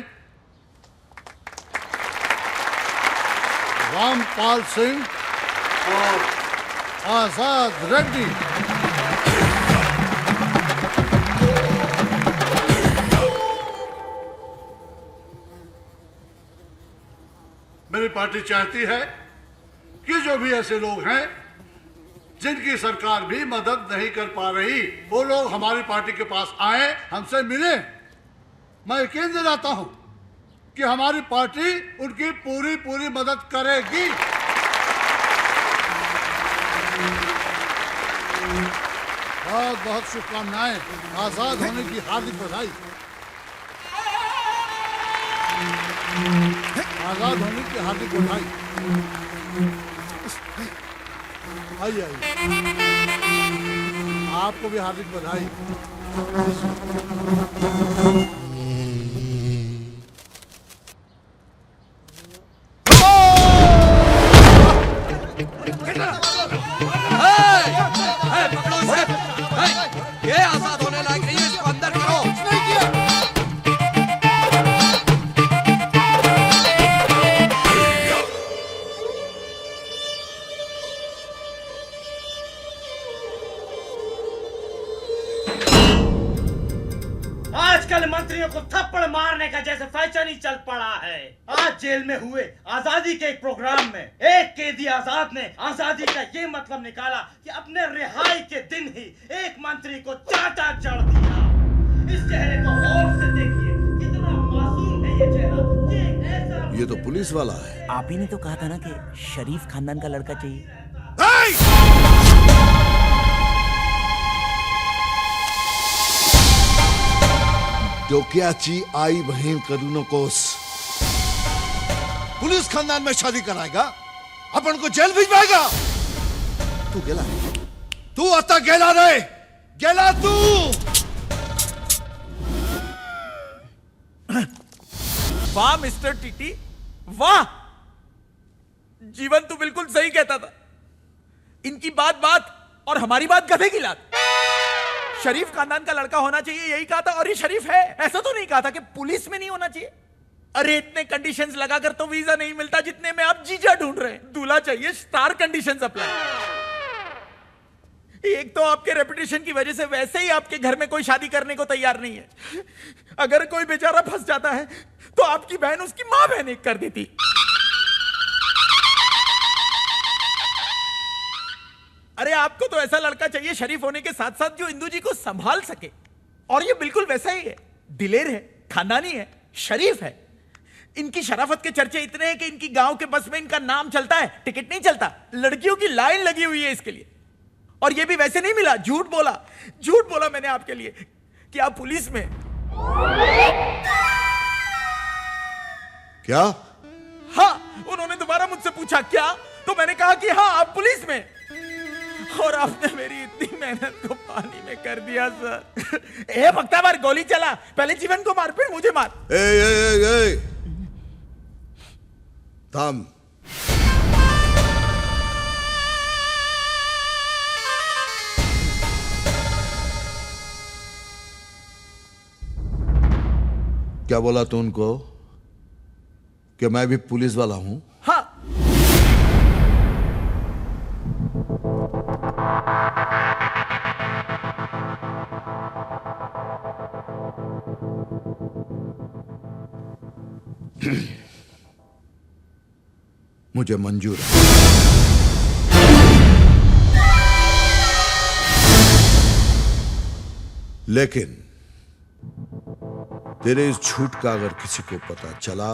रामपाल सिंह और आजाद रेड्डी। मेरी पार्टी चाहती है कि जो भी ऐसे लोग हैं जिनकी सरकार भी मदद नहीं कर पा रही, वो लोग हमारी पार्टी के पास आए, हमसे मिले। मैं यकीन दिलाता हूं कि हमारी पार्टी उनकी पूरी पूरी मदद करेगी। बहुत बहुत शुभकामनाएं, आजाद होने की हार्दिक बधाई। आजाद होने की हार्दिक बधाई। आइए आइए, आपको भी हार्दिक बधाई। पकड़ो इसे। ये आजाद होने लायक नहीं है, इसको अंदर करो। आजकल मंत्रियों को थप्पड़ मारने का जैसे फैशन ही चल पड़ा है। आज जेल में हुए आजादी के एक प्रोग्राम में एक कैदी आजाद ने आजादी का ये मतलब निकाला कि अपने रिहाई के दिन ही एक मंत्री को चाटा जड़ दिया। इस चेहरे को गौर से देखिए, कितना मासूम है ये चेहरा। ये एक ऐसा ये तो पुलिस वाला है। आप ही ने तो कहा था ना कि शरीफ खानदान का लड़का चाहिए। डोक्याची आई बहन करूनो कोस पुलिस खानदान में शादी कराएगा, अपन को जेल भिजवाएगा। तू गेला, तू आता गेला रे, गेला तू। वाह मिस्टर टीटी, वाह। जीवन तो बिल्कुल सही कहता था। इनकी बात बात और हमारी बात गधे की लात। शरीफ खानदान का लड़का होना चाहिए यही कहा था, और ये शरीफ है। ऐसा तो नहीं कहा था कि पुलिस में नहीं होना चाहिए। अरे इतने कंडीशंस लगाकर तो वीजा नहीं मिलता जितने में आप जीजा ढूंढ रहे हैं। दूल्हा चाहिए स्टार कंडीशंस अप्लाई। एक तो आपके रेपुटेशन की वजह से वैसे ही आपके घर में कोई शादी करने को तैयार नहीं है। अगर कोई बेचारा फंस जाता है तो आपकी बहन उसकी मां बहन एक कर देती। अरे आपको तो ऐसा लड़का चाहिए शरीफ होने के साथ साथ जो इंदू जी को संभाल सके, और ये बिल्कुल वैसा ही है। दिलेर है, खानदानी है, शरीफ है। इनकी शराफत के चर्चे इतने हैं कि इनकी गांव के बस में इनका नाम चलता है, टिकट नहीं चलता। लड़कियों की लाइन लगी हुई है इसके लिए। और ये भी वैसे नहीं मिला, झूठ बोला मैंने आपके लिए कि आप पुलिस में। क्या? हाँ, उन्होंने दोबारा मुझसे पूछा क्या, तो मैंने कहा कि हाँ आप पुलिस में। और आपने मेरी इतनी मेहनत को पानी में कर दिया सर। ए भक्ता मार, गोली चला, पहले जीवन को मार फिर मुझे मार। ए थाम। क्या बोला तू उनको कि मैं भी पुलिस वाला हूं? हाँ। मुझे मंजूर है। लेकिन तेरे इस झूठ का अगर किसी को पता चला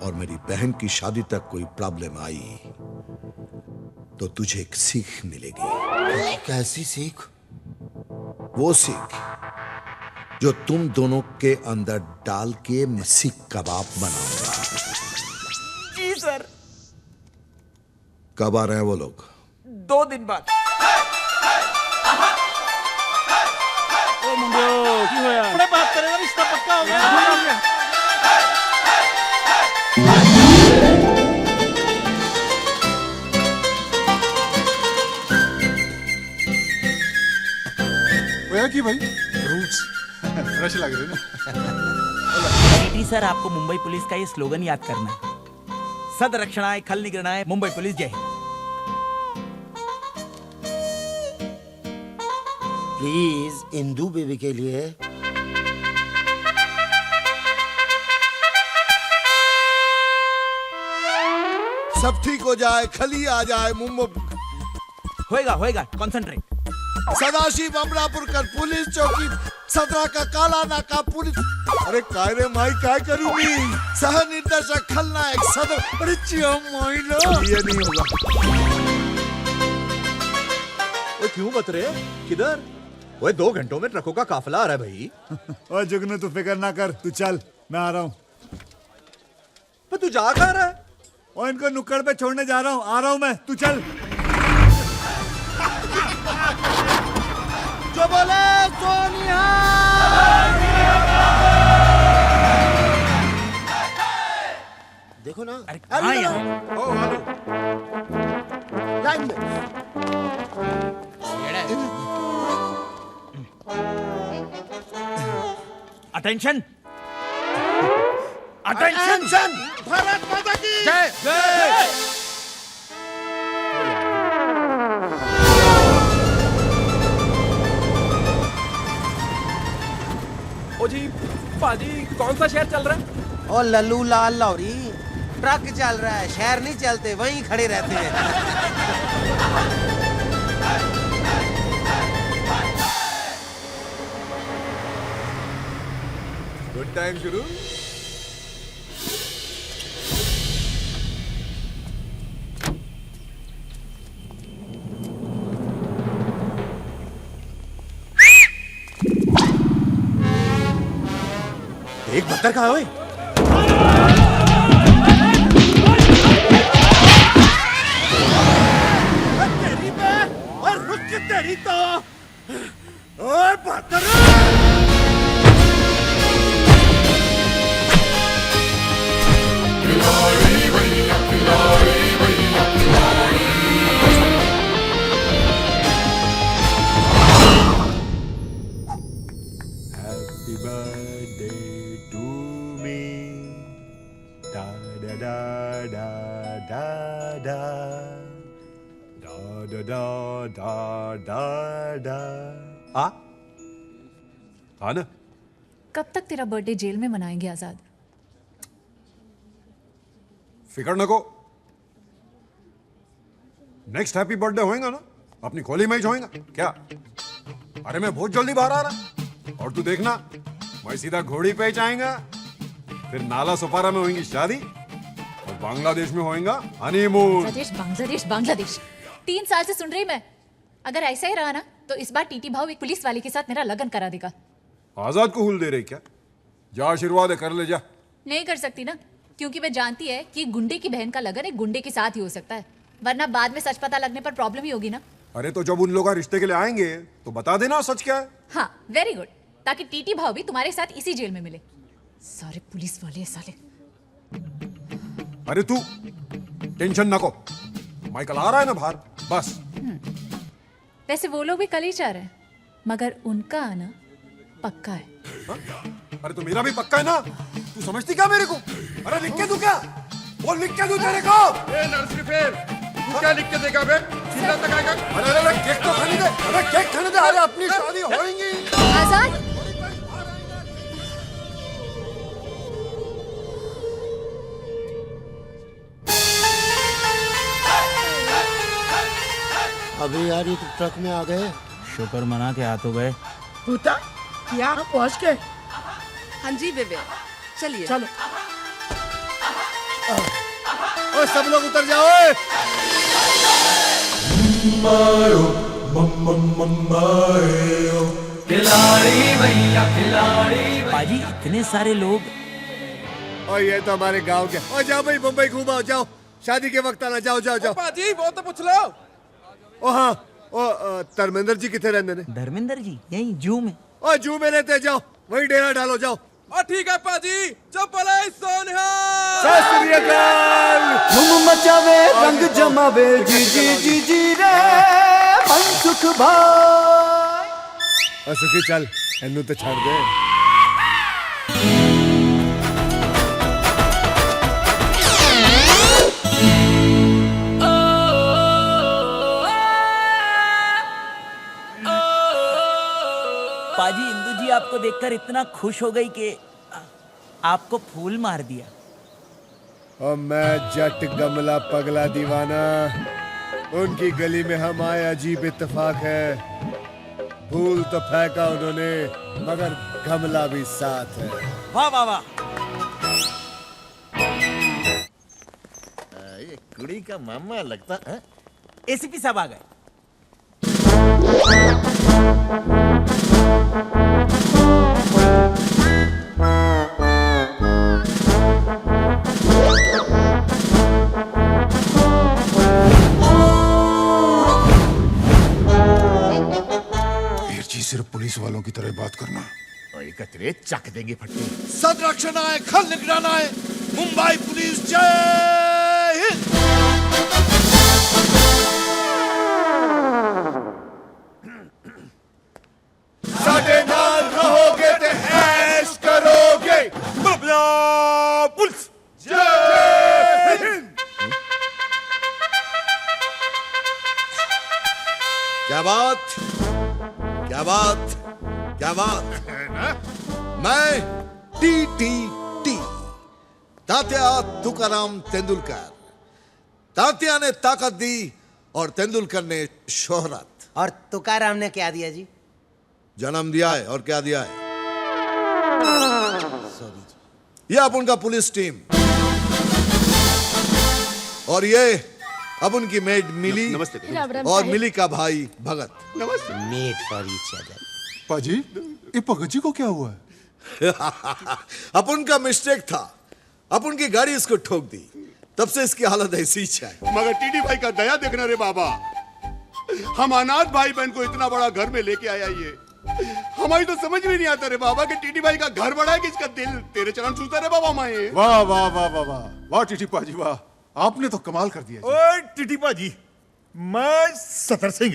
और मेरी बहन की शादी तक कोई प्रॉब्लम आई तो तुझे एक सीख मिलेगी। कैसी सीख? वो सीख जो तुम दोनों के अंदर डाल के मैं सीख कबाब बनाऊंगा। जी सर। कब आ रहे हैं वो लोग? 2 दिन बाद। ओ मुंडियो की होया? अपने बात करेगा, रिश्ता पक्का हो गया। होया की भाई? फ्रूट्स फ्रेश लग रहे ना। टीटी सर, आपको मुंबई पुलिस का ये स्लोगन याद करना है। सद रक्षणाय खल निगरणाय मुंबई पुलिस जय हिंद। प्लीज इंदू बेबी के लिए। सब ठीक हो जाए, खली आ जाए मुंबई। होएगा, कंसंट्रेट। सदाशिव अमरापुर कर पुलिस चौकी 17 का काला नाका पुलिस। अरे काय रे माई काय करूंगी? सह निर्देशक खलनायक सदर। अरे चिया माई लो, ये नहीं होगा। ओए क्यों बत रहे? किधर? ओए 2 घंटों में ट्रकों का काफिला आ रहा है भाई। ओए जुगनू तू फिक्र ना कर, तू चल, मैं आ रहा हूँ। पर तू जा कहाँ रहा है? और इनको नुक्कड़ पे छोड़ने जा रहा हूँ, आ रहा हूँ मैं, तू चल। जो बोले सोनिया। देखो ना, हाँ यार, लाइन में। अटेंशन, अटेंशन, भारत माता की जय जय। ओ जी पाजी, कौन सा शहर चल रहा है? ओ लल्लू लाल लौरी, ट्रक चल रहा है, शहर नहीं चलते, वहीं खड़े रहते हैं। गुड टाइम शुरू। एक बत्तर कहाँ है? तेरी पे और रुक के तेरी तो ओए बत्तर। Happy birthday to me. Da da da da da da. Da da da da da da. आ ना? कब तक तेरा बर्थडे जेल में मनाएंगे आजाद? फिकर नको। नेक्स्ट हैप्पी बर्थडे होएगा ना, अपनी खोली में ही होएगा क्या? अरे मैं बहुत जल्दी बाहर आ रहा, और तू देखना, मैं सीधा घोड़ी पे ही जाएगा, फिर नाला सुपारा में होगी शादी, और बांग्लादेश में होएगा हनीमून। बांग्लादेश बांग्लादेश बांग्लादेश 3 साल से सुन रही मैं। अगर ऐसा ही रहा ना तो इस बार टीटी भाव एक पुलिस वाले के साथ मेरा लगन करा देगा। आजाद को हुल दे रही क्या? जा आशीर्वाद है, कर ले जा। नहीं कर सकती ना, क्योंकि मैं जानती है कि गुंडे की बहन का लगन एक गुंडे के साथ ही हो सकता है, वरना बाद में सच पता लगने पर प्रॉब्लम ही होगी ना। अरे तो जब उन लोग रिश्ते के लिए आएंगे तो बता देना सच क्या है। हाँ वेरी गुड, ताकि टीटी भाव भी तुम्हारे साथ इसी जेल में मिले। सारे पुलिस वाले साले। अरे तू टेंशन ना को, माइकल आ रहा है ना बाहर, बस। वैसे वो लोग भी कल ही चाह रहे हैं, मगर उनका आना पक्का है। हा? अरे तो मेरा भी पक्का है ना, तू समझती क्या मेरे को? अरे लिख के दूं क्या? वो लिख के दूं तेरे को? ए नर्सरी फेर, तू क्या लिख के देगा बे? सीधा तक आएगा। अरे केक तो खाने दे, अरे केक खाने दे, अरे अपनी शादी होएगी। आजाद, अभी यार ये तो ट्रक में आ गए। शुक्र मना के आ तो गए। भूता यहाँ पहुँच गए। हाँ जी बेबे, चलिए चलो। ओए सब लोग उतर जाओ। खिलाड़ी भैया खिलाड़ी। पाजी इतने सारे लोग। और ये तो हमारे गांव के। और जाओ भाई मुंबई घूमाओ, जाओ शादी के वक्त आना, जाओ जाओ जाओ। पाजी वो तो पूछ लो। ओ हाँ, ओ धर्मेंद्र जी कितने रहते ने? धर्मेंद्र जी यही जू में। और जू में रहते, जाओ वही डेरा डालो, जाओ। और ठीक है पाजी, चप्पल सोनिया। सत श्री अकाल। धूम मचावे रंग जमावे जी जी जी जी रे मनसुख भाई। सुखी चल, एनू तो छोड़ दे। पाजी इंदू जी आपको देखकर इतना खुश हो गई कि आपको फूल मार दिया। और मैं जट गमला पगला दीवाना, उनकी गली में हम आए, अजीब इत्तेफाक है। फूल तो फेंका उन्होंने, मगर गमला भी साथ है। वाह वाह वाह। ये कुड़ी का मामा लगता है। एसीपी साहब आ गए। वीर जी सिर्फ पुलिस वालों की तरह बात करना। ओए कतरे चक देंगे फटके। सदरक्षणाय खलनिग्रहणाय मुंबई पुलिस जय हिंद। साडे नाल रहोगे ते ऐश करोगे। पुलिस जय हिंद। क्या बात, क्या बात, क्या बात। मैं टी तात्या तुकाराम तेंदुलकर। तात्या ने ताकत दी और तेंदुलकर ने शोहरत। और तुकाराम ने क्या दिया जी? जन्म दिया है और क्या दिया है। ये अपन का पुलिस टीम और ये अपन की मेड मिली और मिली का भाई Bhagat. Made for each other. पाजी, ये भगत जी को क्या हुआ है? अपन का मिस्टेक था, अपन की गाड़ी इसको ठोक दी, तब से इसकी हालत ऐसी ही है। मगर टीडी भाई का दया देखना रे बाबा। हम अनाथ भाई बहन को इतना बड़ा घर में लेके आया ये। हमारी तो समझ में नहीं आता रे बाबा कि टीडी भाई का घर बड़ा है कि इसका दिल तेरे चरण छूता रे बाबा। माए वाह वाह वाह वाह वाह वाह टीटी पाजी वाह, आपने तो कमाल कर दिया। ओए टीटी पाजी, मैं सतर सिंह,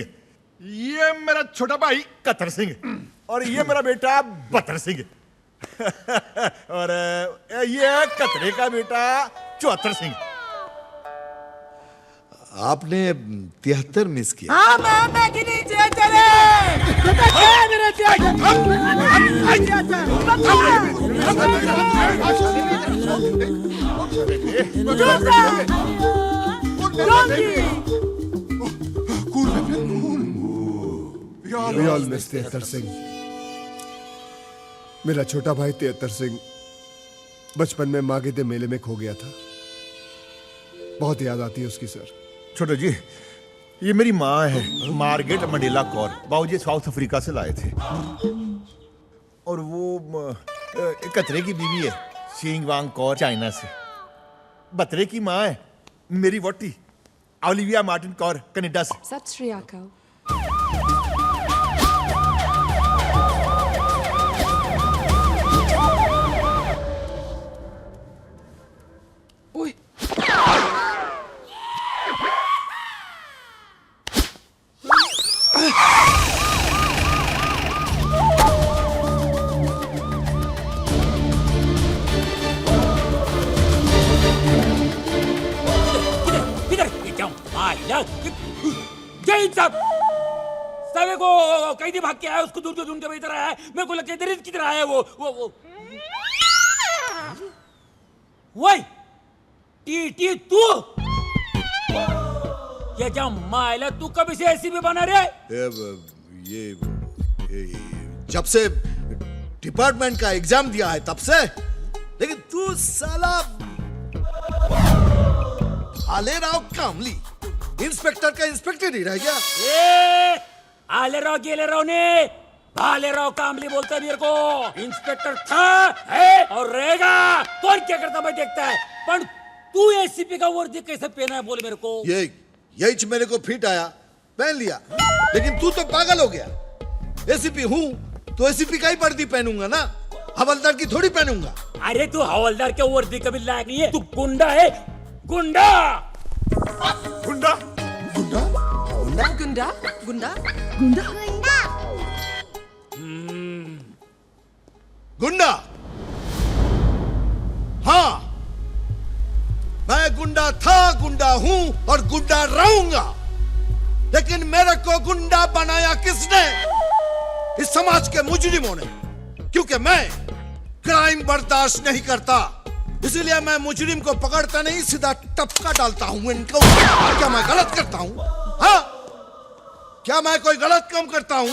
ये मेरा छोटा भाई कतर सिंह और ये मेरा बेटा बतर सिंह और ये है कतरे का बेटा चौहत्तर सिंह। आपने 73 मिस किया। हाँ मैं के नीचे चले। Real miss 73 Singh. मेरा छोटा भाई 73 सिंह बचपन में मागेदे मेले में खो गया था। बहुत याद आती है उसकी सर। छोटा जी, ये मेरी माँ है मार्गेट मंडेला कौर। बाबूजी साउथ अफ्रीका से लाए थे और वो कतरे की बीवी है सिंग वांग कौर चाइना से। बतरे की माँ है मेरी वोटी ओलिविया मार्टिन कौर कनाडा से। सत श्री अकाल। सवे को कैदी भाग के आया, उसको दूर ढूंढ के इधर आया है। मेरे को लगता है इधर किधर आया है वो वही टी तू ये क्या मायला, तू कभी से ऐसी भी बना रे? ये जब से डिपार्टमेंट का एग्जाम दिया है तब से। लेकिन तू साला आलेराव कामली इंस्पेक्टर का इंस्पेक्टर ही रह गया। आलेराव गेलेराव ने भालेराव कामली बोलता है मेरे को। इंस्पेक्टर था, है और रहेगा। कौन क्या करता मैं देखता है। पर तू एसीपी का वर्दी कैसे पहना है बोले मेरे को। यही मेरे को फिट आया, पहन लिया। लेकिन तू तो पागल हो गया। एसीपी हूँ तो एसीपी का ही वर्दी पहनूंगा ना, हवलदार की थोड़ी पहनूंगा। अरे तू हवलदार के वर्दी कभी लायक नहीं है। तू गुंडा है, गुंडा गुंडा गुंडा गुंडा गुंडा गुंडा गुंडा। हाँ, मैं गुंडा था, गुंडा हूं और गुंडा रहूंगा। लेकिन मेरे को गुंडा बनाया किसने? इस समाज के मुजरिमों ने। क्योंकि मैं क्राइम बर्दाश्त नहीं करता, इसलिए मैं मुजरिम को पकड़ता नहीं, सीधा टपका डालता हूं इनको। क्या मैं गलत करता हूं? हाँ, क्या मैं कोई गलत काम करता हूं?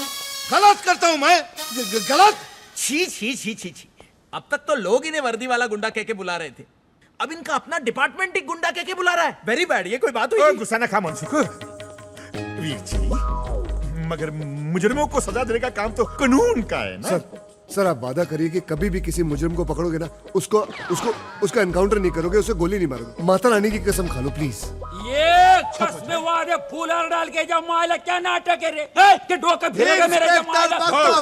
गलत करता हूं मैं? गलत? छी छी छी छी छी। अब तक तो लोग इन्हें वर्दी वाला गुंडा कह के बुला रहे थे, अब इनका अपना डिपार्टमेंट ही गुंडा कह के बुला रहा है। Very bad. ये कोई बात हुई? गुस्सा ना खा मनसुख। वीर जी, मगर मुजरिमों को सजा देने का काम तो कानून का है ना। सर आप वादा करिए कि कभी भी किसी मुजरिम को पकड़ोगे ना उसका एनकाउंटर नहीं करोगे, उसे गोली नहीं मारोगे। माता रानी की कसम खा लो प्लीज। ये कसम वादे फूलर डाल के जब मायला क्या नाटक है रे? के डोका फिरेगा मेरे जमाला,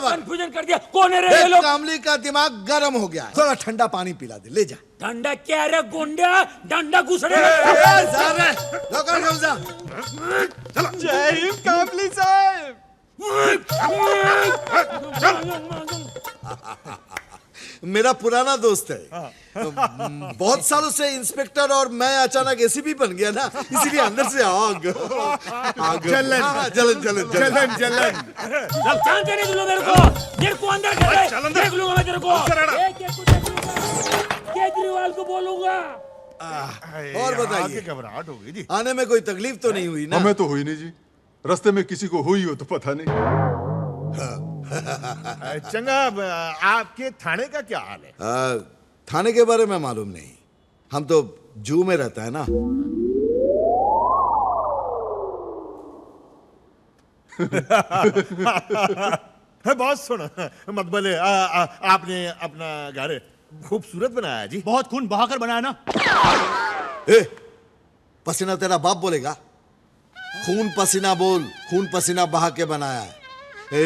कंफ्यूजन कर दिया। कौन है रे ये लोग? कामली का दिमाग गर्म हो गया है, थोड़ा ठंडा पानी पिला दे, ले जा। ठंडा क्या रे गुंडा, डंडा घुसड़े। जय हिंद कामली साहब। मेरा पुराना दोस्त है, बहुत सालों से इंस्पेक्टर और मैं अचानक एसीपी बन गया ना, इसीलिए अंदर से आग जलन जलन जलन जलन जलन। जानते नहीं मेरे को अंदर कर देख लूंगा मैं तेरे को, केजरीवाल को बोलूंगा। और बताइए, घबराहट हो गई जी। आने में कोई तकलीफ तो नहीं हुई ना? हमें तो हुई नहीं जी, रास्ते में किसी को हुई हो तो पता नहीं। चंगा, आपके थाने का क्या हाल है? थाने के बारे में मालूम नहीं, हम तो जू में रहता है ना। बॉस सुनो, मत बोले, आपने अपना घर खूबसूरत बनाया जी। बहुत खून बहाकर बनाया ना। पसीना तेरा बाप बोलेगा? खून पसीना बोल, खून पसीना बहा के बनाया है।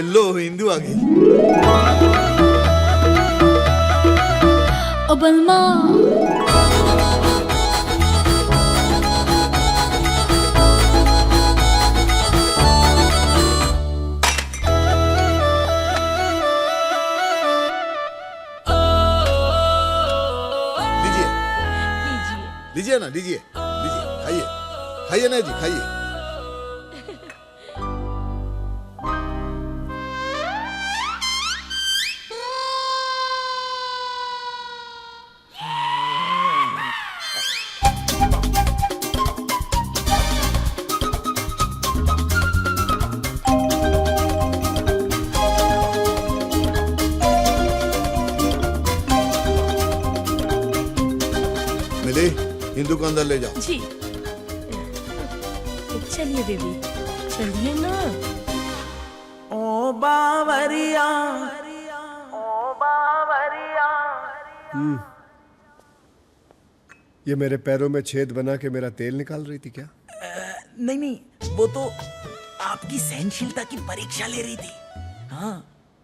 लो हिंदू आ गई। लीजिए ना, लीजिए लीजिए, खाइए खाइए ना जी, खाइए। मिली, हिंदू को अंदर ले जाओ। जी चलिए बेबी, चलिए ना। ओ बावरिया, ओ बावरिया। ये मेरे पैरों में छेद बना के मेरा तेल निकाल रही थी क्या? नहीं नहीं, वो तो आपकी सहनशीलता की परीक्षा ले रही थी। हाँ,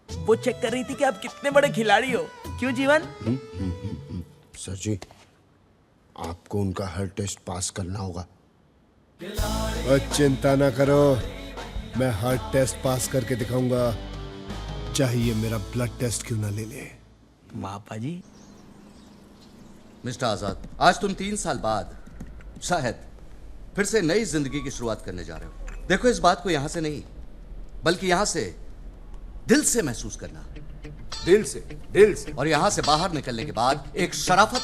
वो चेक कर रही थी कि आप कितने बड़े खिलाड़ी हो। क्यों जीवन? सर जी, आपको उनका हर टेस्ट पास करना होगा। और चिंता ना करो, मैं हर टेस्ट पास करके दिखाऊंगा, चाहिए मेरा ब्लड टेस्ट क्यों ना ले ले। पापा जी। मिस्टर आजाद, आज तुम 3 साल बाद शायद फिर से नई जिंदगी की शुरुआत करने जा रहे हो। देखो, इस बात को यहां से नहीं बल्कि यहां से दिल से महसूस करना। दिल से। और यहां से बाहर निकलने के बाद एक शराफत।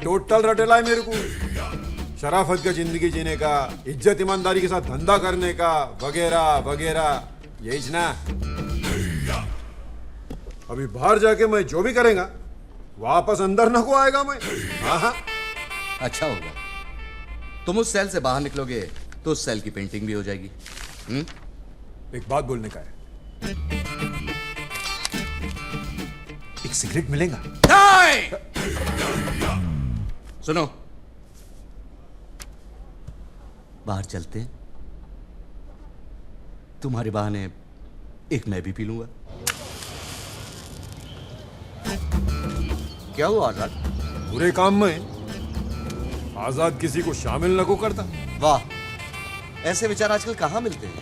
टोटल रटेला है मेरे को। शराफत का जिंदगी जीने का, इज्जत ईमानदारी के साथ धंधा करने का, वगैरह वगैरह, यही ना। अभी बाहर जाके मैं जो भी करेगा वापस अंदर न को आएगा मैं। अच्छा होगा, तुम उस सेल से बाहर निकलोगे तो उस सेल की पेंटिंग भी हो जाएगी। एक बात बोलने का है, एक सिगरेट मिलेगा? सुनो, बाहर चलते हैं, तुम्हारे बहाने एक मैं भी पी लूंगा। क्या हुआ आजाद? बुरे काम में आजाद किसी को शामिल न को करता। वाह, ऐसे विचार आजकल कहां मिलते हैं?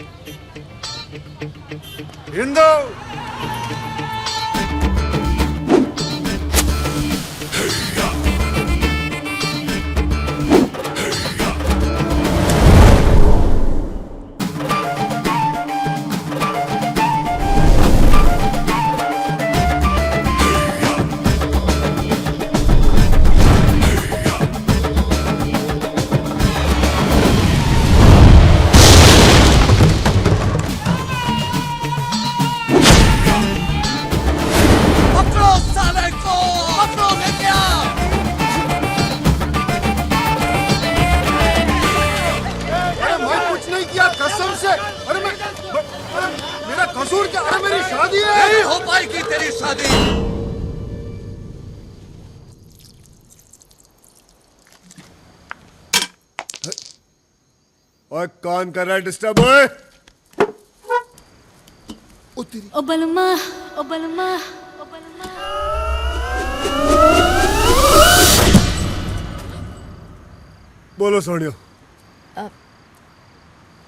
हिंदू शादी। और कौन कर रहा है डिस्टर्ब? ओए ओ बलमा, ओ बलमा, ओ बलमा। बोलो सोनियो।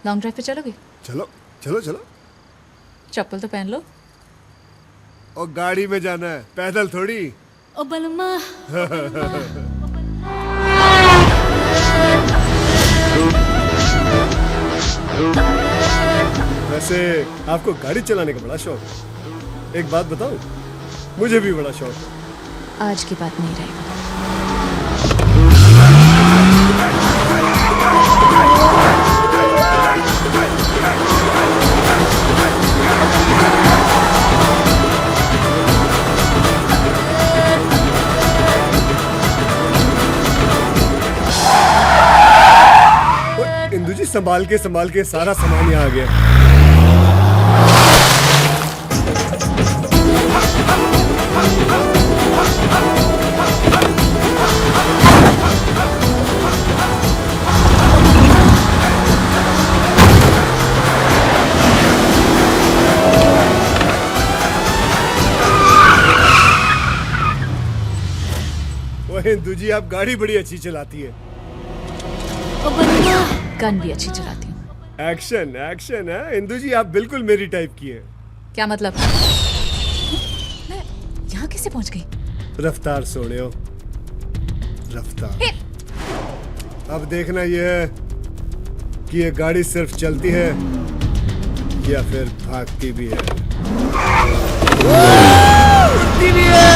लॉन्ग ड्राइव पे चलोगे? चलो चलो चलो। चप्पल तो पहन लो। और गाड़ी में जाना है, पैदल थोड़ी। ओ बलमा, वैसे आपको गाड़ी चलाने का बड़ा शौक है। एक बात बताऊं, मुझे भी बड़ा शौक है। आज की बात नहीं रहेगा। इंदु जी संभाल के सारा सामान यहाँ आ गया। ओए इंदु जी, आप गाड़ी बड़ी अच्छी चलाती है। गन भी अच्छी चलाती हूँ। एक्शन एक्शन है इंदु जी, आप बिल्कुल मेरी टाइप की है। क्या मतलब? मैं यहाँ कैसे पहुँच गई? रफ्तार सोने हो, रफ्तार। अब देखना ये है कि ये गाड़ी सिर्फ चलती है या फिर भागती भी है। उड़ती भी है।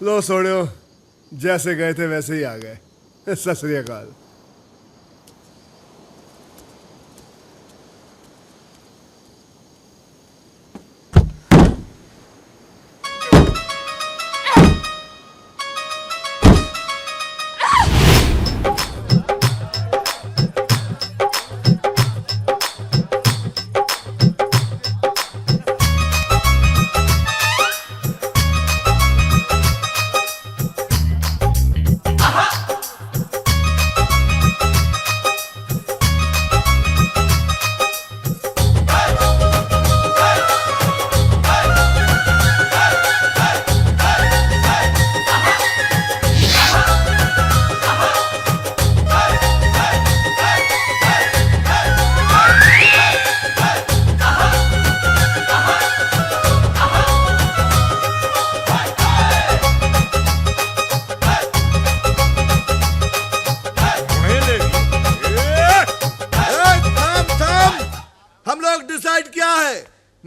लो सोनियो, जैसे गए थे वैसे ही आ गए। सत श्री अकाल।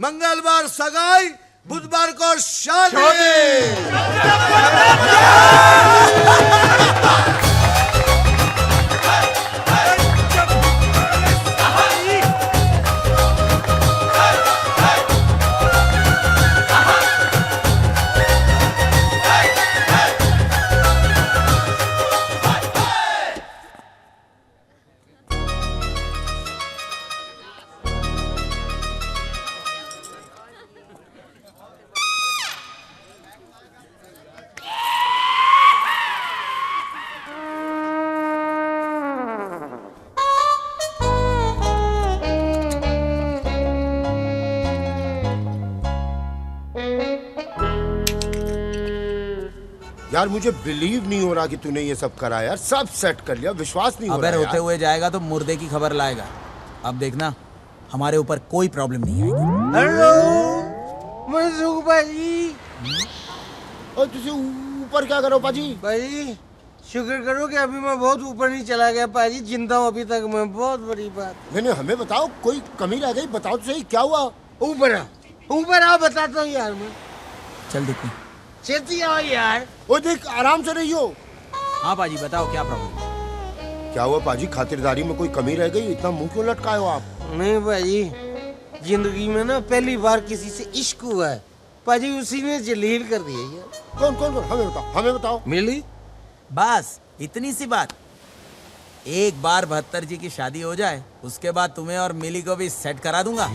मंगलवार सगाई, बुधवार को शादी। यार मुझे बिलीव नहीं हो रहा कि तूने ये सब करा यार, सब सेट कर लिया, विश्वास नहीं हो रहा अबे यार। रोते हुए जाएगा तो मुर्दे की खबर लाएगा। अब देखना हमारे ऊपर कोई प्रॉब्लम नहीं आएगी। हेलो मनसुख भाजी। और तुझे ऊपर क्या करो पाजी? भाजी शुक्र करो कि अभी मैं बहुत ऊपर नहीं चला गया पाजी, जिंदा हूँ अभी तक मैं, बहुत बड़ी बात। मैंने हमें बताओ, कोई कमी रह गई? बताओ तो सही क्या हुआ? ऊपर आओ बताता हूँ यार मैं। चल देखते छेती आओ यार। वो देख आराम से रहियो। हाँ पाजी बताओ क्या प्रॉब्लम? क्या हुआ पाजी, खातिरदारी में कोई कमी रह गई? इतना मुंह क्यों लटकाए हो आप? नहीं पाजी, जिंदगी में ना पहली बार किसी से इश्क हुआ है पाजी, उसी ने जलील कर दिया यार। कौन कौन कौन? हमें बताओ, हमें बताओ। मिली? बस इतनी सी बात। एक बार 72 जी की शादी हो जाए उसके बाद तुम्हें और मिली को भी सेट करा दूंगा।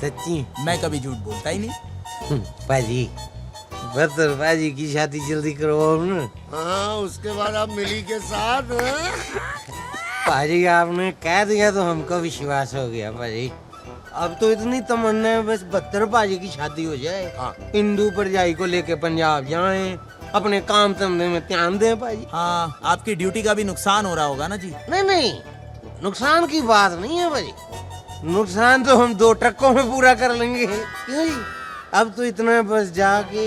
सच्ची? मैं कभी झूठ बोलता ही नहीं। पाजी 72 पाजी की शादी जल्दी करवाओ ना। हाँ उसके बाद आप मिली के साथ। पाजी आपने कह दिया तो हमको विश्वास हो गया पाजी। अब तो इतनी तमन्ना है बस 72 पाजी की शादी हो जाए। हाँ। हिंदू परजाई को लेके पंजाब जाएं, अपने काम धंधे में ध्यान दें पाजी। हाँ आपकी ड्यूटी का भी नुकसान हो रहा होगा ना जी? नहीं नहीं, नुकसान की बात नहीं है भाई, नुकसान तो हम 2 ट्रकों में पूरा कर लेंगे। क्यों जी? अब तो इतना बस जाके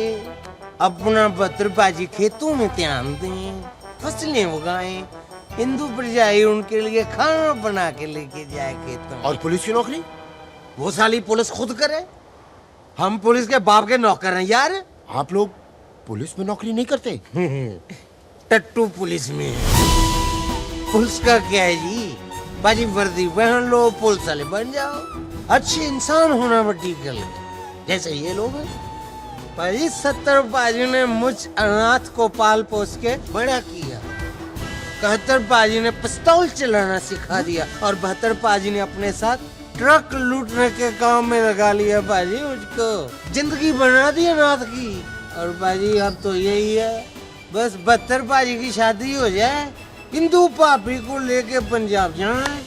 अपना 72 पाजी खेतों में ध्यान दें, फसलें उगाएं, हिंदू परजाई उनके लिए खाना बना के लेके जाए खेतों में। और पुलिस की नौकरी? वो साली पुलिस खुद करे, हम पुलिस के बाप के नौकर हैं यार। आप लोग पुलिस में नौकरी नहीं करते? टट्टू पुलिस में है। पुलिस का क्या है जी, बाजी वर्दी पहन लो, पुलिस वाले बन जाओ, अच्छे इंसान होना बड़ी गल है, जैसे ये लोग हैं। बाजी 70 बाजी ने मुझ अनाथ को पाल पोस के बड़ा किया, 71 बाजी ने पिस्तौल चलाना सिखा दिया और 72 बाजी ने अपने साथ ट्रक लूटने के काम में लगा लिया बाजी मुझको। जिंदगी बना दी अनाथ की। और बाजी अब तो यही है, बस 72 बाजी की शादी हो जाए, हिंदू पापी को लेके पंजाब जाए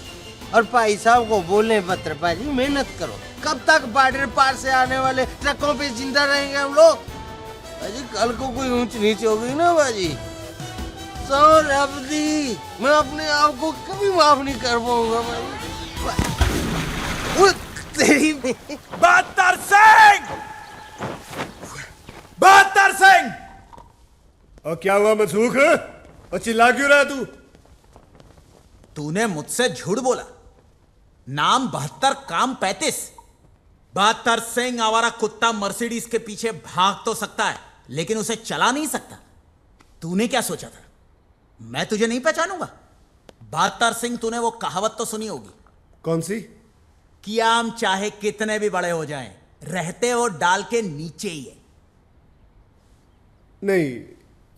और भाई साहब को बोले 72 बाजी मेहनत करो। कब तक बॉर्डर पार से आने वाले ट्रकों पे जिंदा रहेंगे हम लोग? बाजी कल को कोई ऊंच नीच हो गई ना बाजी, सौर अवधि मैं अपने आप को कभी माफ नहीं कर पाऊंगा बाजी। तेरी 72 सिंह! 72 सिंह! और क्या हुआ मनसूख, और चिल्ला क्यों रहा तू? तूने मुझसे झूठ बोला। नाम 72, काम 35। 72 सिंह आवारा कुत्ता मर्सिडीज के पीछे भाग तो सकता है लेकिन उसे चला नहीं सकता। तूने क्या सोचा था मैं तुझे नहीं पहचानूंगा? 72 सिंह, तूने वो कहावत तो सुनी होगी। कौन सी? कि आम चाहे कितने भी बड़े हो जाएं, रहते वो डाल के नीचे ही है। नहीं,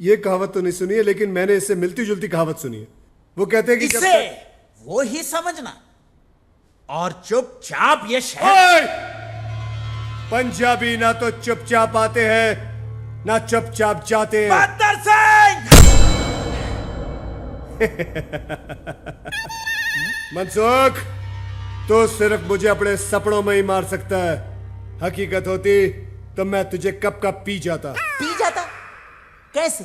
ये कहावत तो नहीं सुनी है, लेकिन मैंने इससे मिलती जुलती कहावत सुनी है। वो कहते हैं कि इसे वो ही समझना और चुपचाप ये शहर। पंजाबी ना तो चुपचाप आते हैं ना चुपचाप जाते हैं। 72 सिंह! मनसुख, तो सिर्फ मुझे अपने सपनों में ही मार सकता है। हकीकत होती तो मैं तुझे कब का पी जाता। पी जाता? कैसे?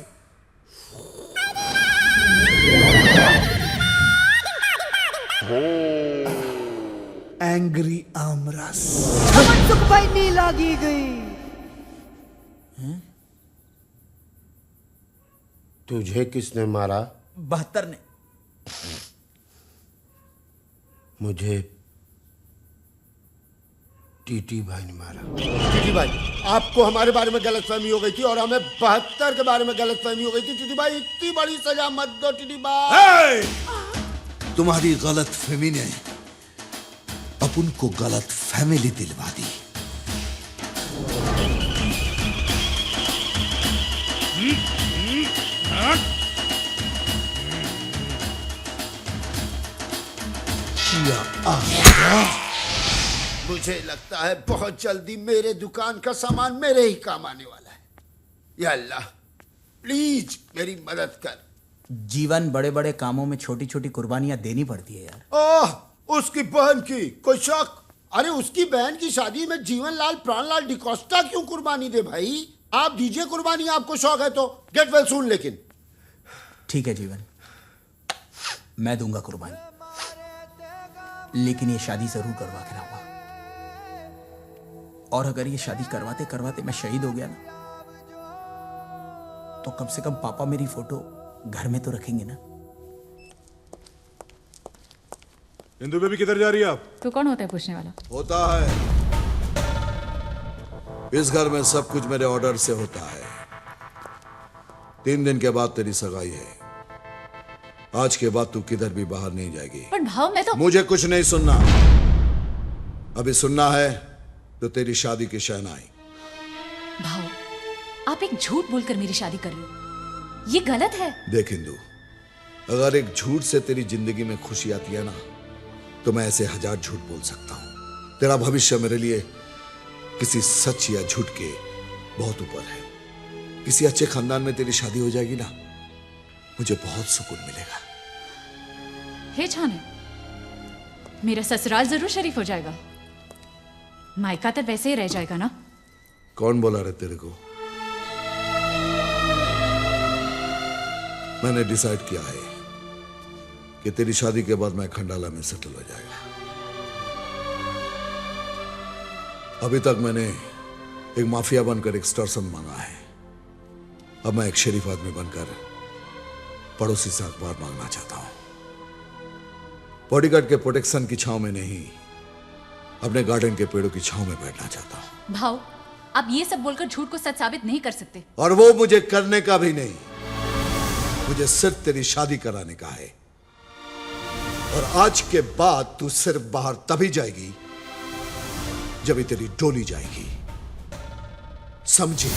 एंग्री आमरस। मनसुख भाई नी लागी गई। तुझे किसने मारा? 72 ने। टीटी भाई ने मारा। टीटी भाई, आपको हमारे बारे में गलतफहमी हो गई थी और हमें 72 के बारे में गलतफहमी हो गई थी। टीटी भाई, इतनी बड़ी सजा मत दो टीटी भाई। तुम्हारी गलत फहमी ने अपन को गलत फैमिली दिलवा दी। मुझे लगता है बहुत जल्दी मेरे दुकान का सामान मेरे ही काम आने वाला है। या अल्लाह, प्लीज मेरी मदद कर। जीवन बड़े बड़े कामों में छोटी छोटी कुर्बानियां देनी पड़ती है यार। ओह, उसकी बहन की कोई शक? अरे उसकी बहन की शादी में जीवनलाल प्राणलाल डिकोस्टा क्यों कुर्बानी दे भाई? आप दीजिए कुर्बानी, आपको शौक है तो। Get well soon. लेकिन ठीक है जीवन, मैं दूंगा कुर्बानी, लेकिन ये शादी जरूर करवा के रहूंगा। और अगर ये शादी करवाते करवाते मैं शहीद हो गया ना, तो कम से कम पापा मेरी फोटो घर में तो रखेंगे ना। इंदु बेबी किधर जा रही है आप? तू कौन होता है पूछने वाला? होता है, इस घर में सब कुछ मेरे ऑर्डर से होता है। 3 दिन के बाद तेरी सगाई है। आज के बाद तू किधर भी बाहर नहीं जाएगी। पर भाव, मैं तो मुझे कुछ नहीं सुनना। अभी सुनना है तो तेरी शादी की शहनाई। भाव, आप एक झूठ बोलकर मेरी शादी कर रहे हो, ये गलत है। देख इंदु, अगर एक झूठ से तेरी जिंदगी में खुशी आती है ना, तो मैं ऐसे 1000 झूठ बोल सकता हूं। तेरा भविष्य मेरे लिए किसी सच या झूठ के बहुत ऊपर है। किसी अच्छे खानदान में तेरी शादी हो जाएगी ना, मुझे बहुत सुकून मिलेगा। हे छाने, मेरा ससुराल जरूर शरीफ हो जाएगा, मायका तो वैसे ही रह जाएगा ना। कौन बोला रे तेरे को? मैंने डिसाइड किया है कि तेरी शादी के बाद मैं खंडाला में सेटल हो जाएगा। अभी तक मैंने एक माफिया बनकर एक्सटॉर्शन मांगा है, अब मैं एक शरीफ आदमी बनकर पड़ोसी से अखबार मांगना चाहता हूं। बॉडीगार्ड के प्रोटेक्शन की छांव में नहीं, अपने गार्डन के पेड़ों की छांव में बैठना चाहता हूं। भाव, आप ये सब बोलकर झूठ को सच साबित नहीं कर सकते। और वो मुझे करने का भी नहीं, मुझे सिर्फ तेरी शादी कराने का है। और आज के बाद तू सिर्फ बाहर तभी जाएगी जब ही तेरी डोली जाएगी, समझी?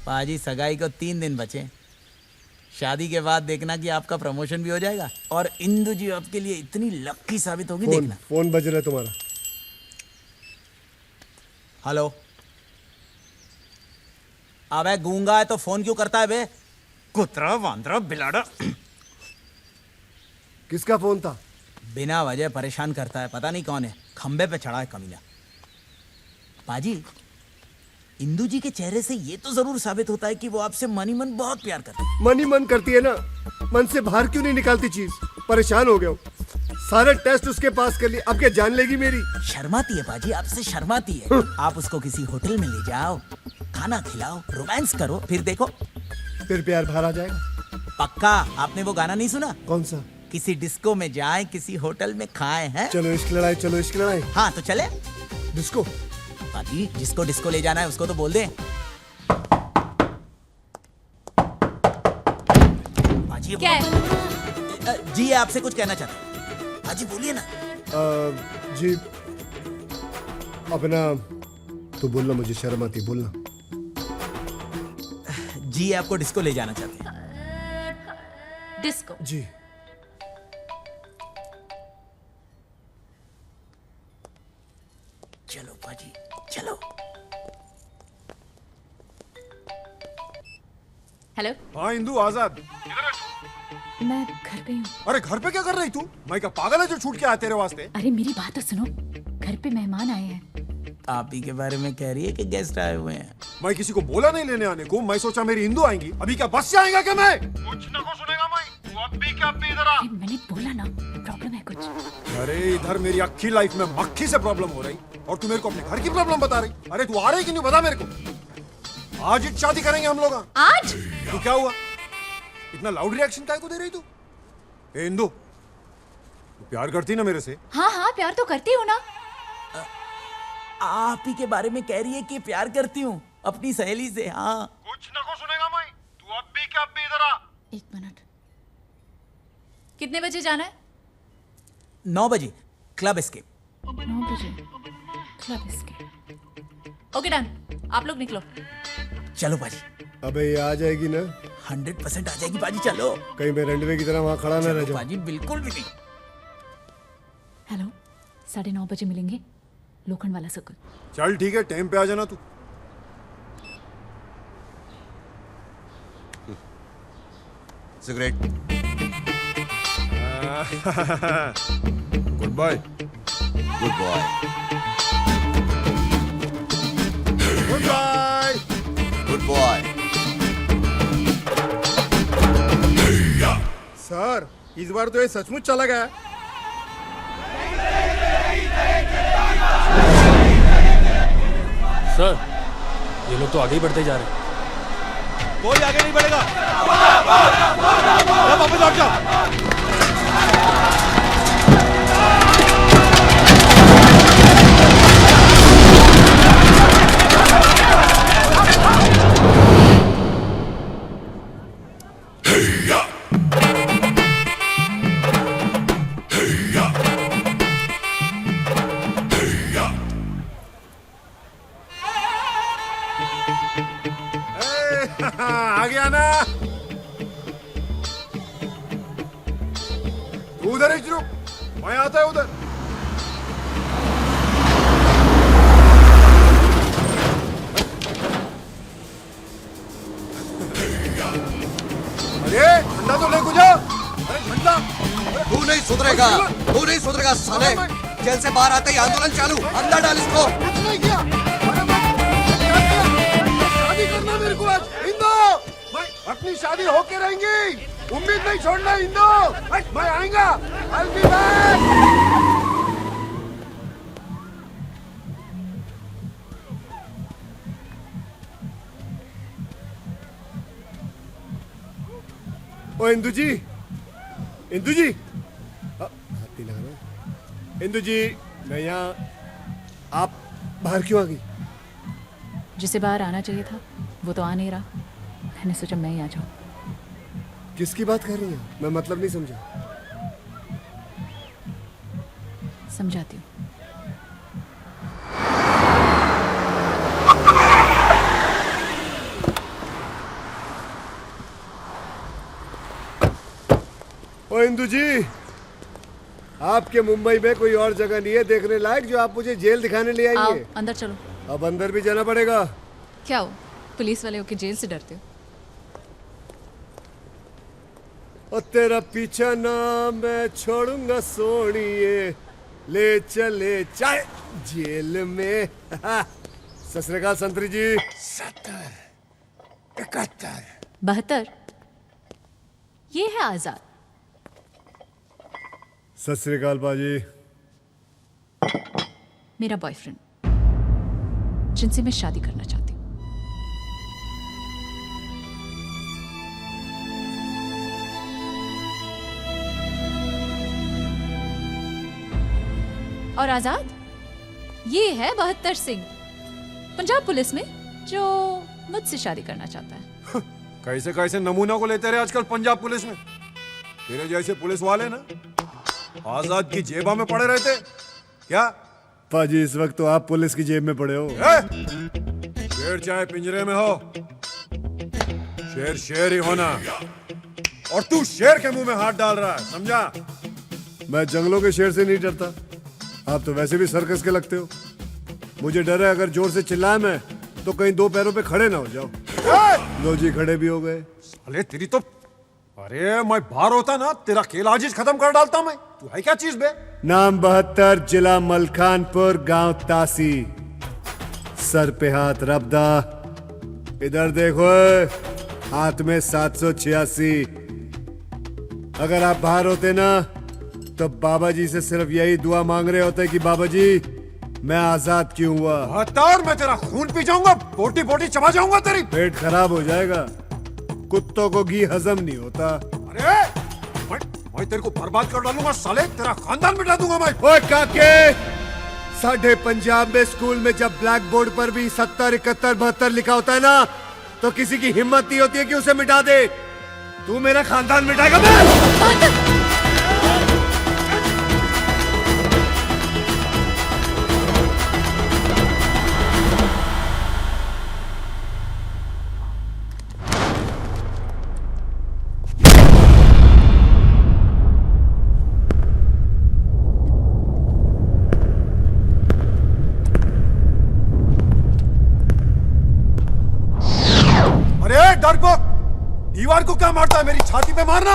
पाजी, सगाई को 3 दिन बचे। शादी के बाद देखना कि आपका प्रमोशन भी हो जाएगा और इंदु जी आपके लिए इतनी लक्की साबित होगी। देखना। फोन बज रहा है तुम्हारा। हेलो। अबे गूंगा है तो फोन क्यों करता है बे? कुतरा वांदरा बिलाड़ा। किसका फोन था? बिना वजह परेशान करता है, पता नहीं कौन है, खंबे पे चढ़ा है कमीना। पाजी, इंदु जी के चेहरे से ये तो जरूर साबित होता है कि वो आपसे मन ही मन बहुत प्यार करती है। मन ही मन करती है ना, मन से बाहर क्यों नहीं निकालती चीज? परेशान हो गया हूँ, सारे टेस्ट उसके पास कर लिए, अब क्या जान लेगी मेरी? शर्माती है पाजी, आपसे शर्माती है। आप उसको किसी होटल में ले जाओ, खाना खिलाओ, रोमांस करो, फिर देखो फिर प्यार बाहर आ जाएगा। पक्का। आपने वो गाना नहीं सुना? कौन सा? किसी डिस्को में जाएं, किसी होटल में खाएं, हैं? चलो इश्क लड़ाई, चलो इश्क लड़ाई। हाँ तो चले। डिस्को? पाजी, जिसको डिस्को ले जाना है उसको तो बोल दे। पाजी, क्या है? जी आपसे कुछ कहना चाहते हैं। पाजी बोलिए ना। जी अपना तो बोलना, मुझे शर्म आती, बोलना। जी आपको डिस्को ले जाना चाहते हैं। डिस्को? जी। चलो पाजी, चलो। हेलो। हाँ इंदु, आजाद। मैं घर पे हूँ। अरे घर पे क्या कर रही तू? मैं क्या पागल है जो छूट के आया तेरे वास्ते? अरे मेरी बात तो सुनो, घर पे मेहमान आए हैं। आप ही के बारे में कह रही है कि गेस्ट आए हुए हैं। मैं किसी को बोला नहीं लेने आने को, मैं सोचा मेरी इंदु आएंगी। अभी क्या बस से आएगा क्या? मैं कुछ न को सुनेगा मैं। तू अब भी इधर आ। मैंने बोला ना, प्रॉब्लम है कुछ। अरे इधर मेरी अक्खी लाइफ में मक्खी से प्रॉब्लम हो रही और तू मेरे को अपने घर की प्रॉब्लम बता रही। अरे तू आ रही कि नहीं बता मेरे को। आज ही शादी करेंगे हम लोग। आज? तो क्या हुआ, इतना लाउड रिएक्शन काय को दे रही तू? ए इंदु, तू प्यार करती ना मेरे से? हाँ हाँ प्यार तो करती हूँ ना। आप ही के बारे में कह रही है कि प्यार करती हूँ अपनी सहेली से। हाँ कुछ न को सुनेगा मैं, तू अब भी क्या अब भी इधर आ। 1 मिनट, कितने बजे जाना है? 9 बजे क्लब एस्केप। 9 बजे क्लब एस्केप। ओके डन, आप लोग निकलो। चलो बाजी। अबे ये आ जाएगी ना? 100% आ जाएगी बाजी, चलो। कहीं मैं रंडवे की तरह वहां खड़ा ना रह जाऊं। बाजी बिल्कुल भी नहीं। हेलो, 9:30 बजे मिलेंगे, लोखंड वाला सर्कल। चल ठीक है, टाइम पे आ जाना तू। Cigarette. Good bye. Good boy. Good bye. Good boy. Sir, इस बार तो ये सचमुच चला गया। सर, ये लोग तो आगे ही बढ़ते जा रहे हैं। कोई आगे नहीं बढ़ेगा। वापस लौट जाओ। आ गया ना? तू उधर ही रुक, मैं आता है उधर। अरे ठंडा तो ले गुजा। अरे ठंडा। तू नहीं सुधरेगा, तू नहीं सुधरेगा साले। जेल से बाहर आते ही आंदोलन चालू, अंदर डाल इसको। कुछ नहीं किया। शादी करना मेरे को आज। इंदो, मैं अपनी शादी होके रहेंगी, उम्मीद नहीं छोड़ना इंदो। मैं आएगा। I'll be back। ओ इंदु जी, इंदु जी, हाथी लगा रहा। इंदु जी, मैं यहाँ, आप बाहर क्यों आ गई? जिसे बाहर आना चाहिए था वो तो आ नहीं रहा, मैंने सोचा मैं ही आ जाऊं। किसकी बात कर रही है? मैं मतलब नहीं समझा। समझाती हूँ। ओ इंदु जी, आपके मुंबई में कोई और जगह नहीं है देखने लायक जो आप मुझे जेल दिखाने ले आओ आएंगे? अंदर चलो। अब अंदर भी जाना पड़ेगा। क्या हो, पुलिस वाले हो कि जेल से डरते हो? और तेरा पीछा ना मैं छोड़ूंगा सोनिए, ले चले चाहे जेल में। सत श्री अकाल संतरी जी। 70, 71, 72। ये है आजाद। सत श्री अकाल बाजी। मेरा बॉयफ्रेंड, जिनसे मैं शादी करना चाहती हूँ। और आजाद, ये है 72 सिंह, पंजाब पुलिस में, जो मुझसे शादी करना चाहता है। कैसे कैसे नमूना को लेते रहे आजकल पंजाब पुलिस में। तेरे जैसे पुलिस वाले ना आजाद की जेबा में पड़े रहते क्या? पाजी, इस वक्त तो आप पुलिस की जेब में पड़े हो। शेर चाहे पिंजरे में हो, शेर शेर ही होना। और तू शेर के मुंह में हाथ डाल रहा है, समझा? मैं जंगलों के शेर से नहीं डरता। आप तो वैसे भी सर्कस के लगते हो। मुझे डर है अगर जोर से चिल्लाए मैं तो कहीं 2 पैरों पे खड़े ना हो जाओ। लो जी, खड़े भी हो गए। अरे तेरी तो, अरे मैं बाहर होता ना तेरा खेल आज ही खत्म कर डालता मैं। तू है क्या चीज बे? नाम 72, जिला मलखानपुर, गांव तासी, सर पे हाथ रबदा। इधर देखो, हाथ में 786। अगर आप बाहर होते ना तो बाबा जी से सिर्फ यही दुआ मांग रहे होते कि बाबा जी मैं आजाद क्यों हुआ? बहत्तर, मैं तेरा खून पी जाऊंगा, बोटी बोटी चबा जाऊंगा तेरी। पेट खराब हो जाएगा, कुत्तों को घी हजम नहीं होता। अरे मैं तेरे को बर्बाद कर डालूंगा साले, तेरा खानदान मिटा दूंगा मैं। ओए काके, साढ़े पंजाब में स्कूल में जब ब्लैक बोर्ड पर भी 70, 71, 72 लिखा होता है ना, तो किसी की हिम्मत नहीं होती है कि उसे मिटा दे। तू मेरा खानदान मिटाएगा? मैं दीवार को क्या मारता है, मेरी छाती पे मारना।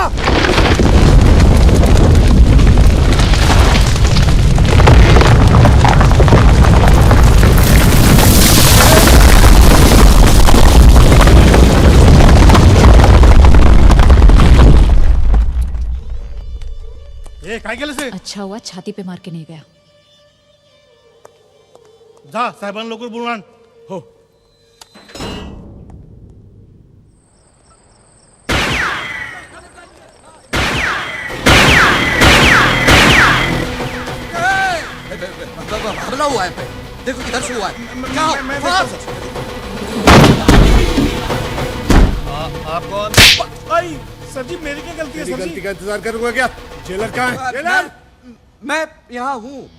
ये काय केलं से? अच्छा हुआ छाती पे मार के नहीं गया। जा साहेबान लवकर बोलवा। हो हमला हुआ है पे, देखो किधर से हुआ है। क्या आप कौन? सर जी मेरी क्या गलती है? सर जी गलती का इंतजार करूंगा क्या? जेलर कहाँ है? जेलर? मैं यहाँ हूँ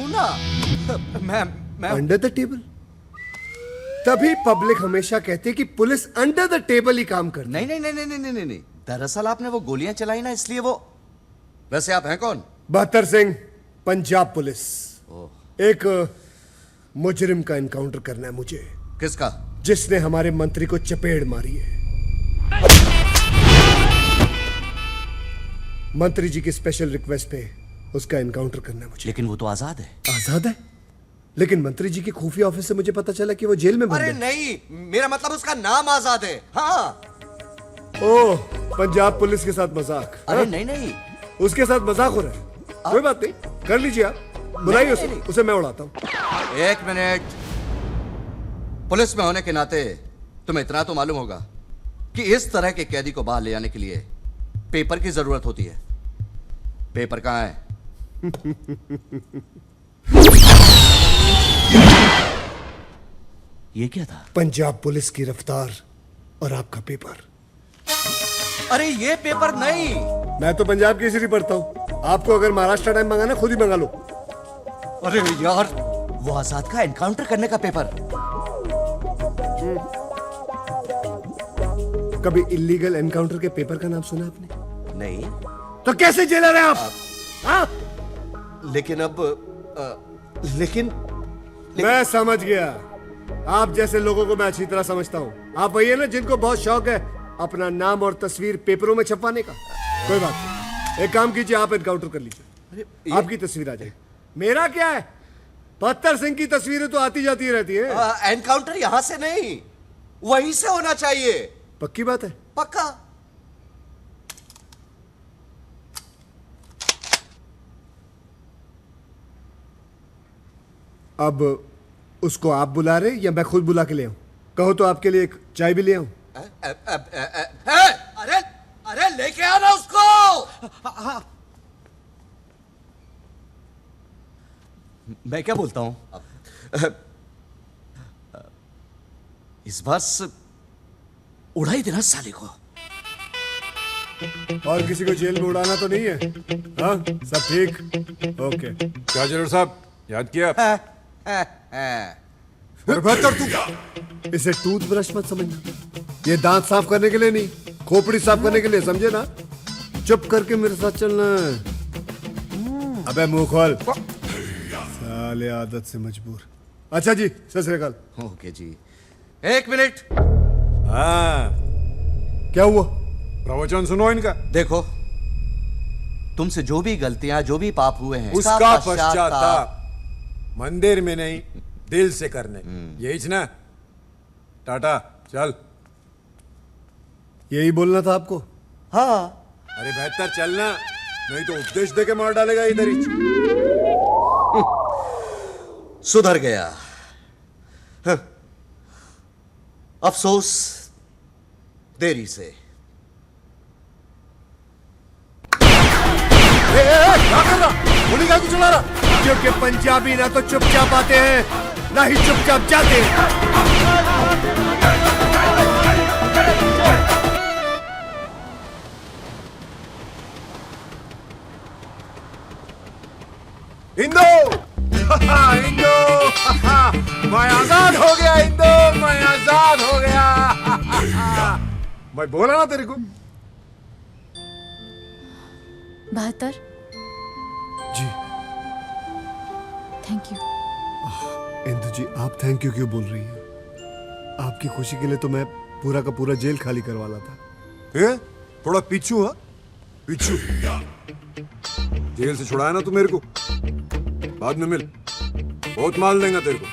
ना। मैं अंडर द टेबल? तभी पब्लिक हमेशा कहती है कि पुलिस अंडर द टेबल ही काम करती। नहीं नहीं नहीं नहीं नहीं नहीं नहीं, दरअसल आपने वो गोलियां चलाई ना, इसलिए वो। वैसे आप हैं कौन? बहत्तर सिंह, पंजाब पुलिस। एक मुजरिम का एनकाउंटर करना है मुझे। किसका? जिसने हमारे मंत्री को चपेड़ मारी है। मंत्री जी की स्पेशल रिक्वेस्ट पे उसका एनकाउंटर करना है मुझे। लेकिन वो तो आजाद है। आजाद है? लेकिन मंत्री जी की खुफिया ऑफिस से मुझे पता चला कि वो जेल में बंद है। अरे नहीं, मेरा मतलब उसका नाम आजाद है। हाँ। ओह, पंजाब पुलिस के साथ मजाक? अरे नहीं नहीं, उसके साथ मजाक हो रहा है। कोई बात नहीं, कर लीजिए आप, बुलाइए उसे मैं उड़ाता हूँ। एक मिनट। पुलिस में होने के नाते तुम्हें इतना तो मालूम होगा कि इस तरह के कैदी को बाहर ले जाने के लिए पेपर की जरूरत होती है। पेपर कहाँ है? ये क्या था? पंजाब पुलिस की रफ्तार और आपका पेपर। अरे ये पेपर नहीं। मैं तो पंजाब केसरी पढ़ता हूँ। आपको अगर महाराष्ट्र टाइम मंगाना, खुद ही मंगा लो। अरे यार, वो आजाद का एनकाउंटर करने का पेपर। कभी इलीगल एनकाउंटर के पेपर का नाम सुना आपने? नहीं। तो कैसे जेलर हैं आप? लेकिन लेकिन मैं समझ गया। आप जैसे लोगों को मैं अच्छी तरह समझता हूँ। आप वही है ना जिनको बहुत शौक है अपना नाम और तस्वीर पेपरों में छपवाने का। कोई बात नहीं, एक काम कीजिए, आप एनकाउंटर कर लीजिए, आपकी तस्वीर आ जाएगी। मेरा क्या है, बहत्तर सिंह की तस्वीरें तो आती जाती रहती है। एनकाउंटर यहां से नहीं, वहीं से होना चाहिए। पक्की बात है? पक्का। अब उसको आप बुला रहे या मैं खुद बुला के ले आऊं? कहो तो आपके लिए एक चाय भी ले आऊं? अरे अरे लेके आना उसको। मैं क्या बोलता हूं, इस बार उड़ा ही देना साले को। और किसी को जेल में उड़ाना तो नहीं है? हाँ, सब ठीक? ओके। क्या जरूर साहब, याद किया? बेहतर तू इसे टूथब्रश मत समझना, ये दांत साफ करने के लिए नहीं, खोपड़ी साफ करने के लिए, समझे ना? चुप करके मेरे साथ चलना है। अबे मुंह खोल, साले आदत से मजबूर। अच्छा जी, सत श्री अकाल। ओके जी, एक मिनट। हाँ, क्या हुआ? प्रवचन सुनो इनका। देखो, तुमसे जो भी गलतियां, जो भी पाप हुए हैं, उसका पश्चाताप मंदिर में नहीं, दिल से करने। यही ना? टाटा, चल। यही बोलना था आपको? हाँ। अरे बेहतर चलना, नहीं तो उपदेश दे के मार डालेगा इधर ही। सुधर गया। हाँ। अफसोस देरी से। क्या कर रहा? गोली क्या चला रहा? क्योंकि पंजाबी ना तो चुपचाप आते हैं ना ही चुपचाप जाते हैं। इंदो इंदो मैं आजाद हो गया। इंदो मैं आजाद हो गया। मैं बोला ना तेरे को। 72 जी थैंक यू। इंदु जी आप थैंक यू क्यों बोल रही हैं? आपकी खुशी के लिए तो मैं पूरा का पूरा जेल खाली करवाना था। थोड़ा पीछू है पीछू। जेल से छुड़ाया ना तू मेरे को, बाद में मिल, बहुत माल देगा तेरे को।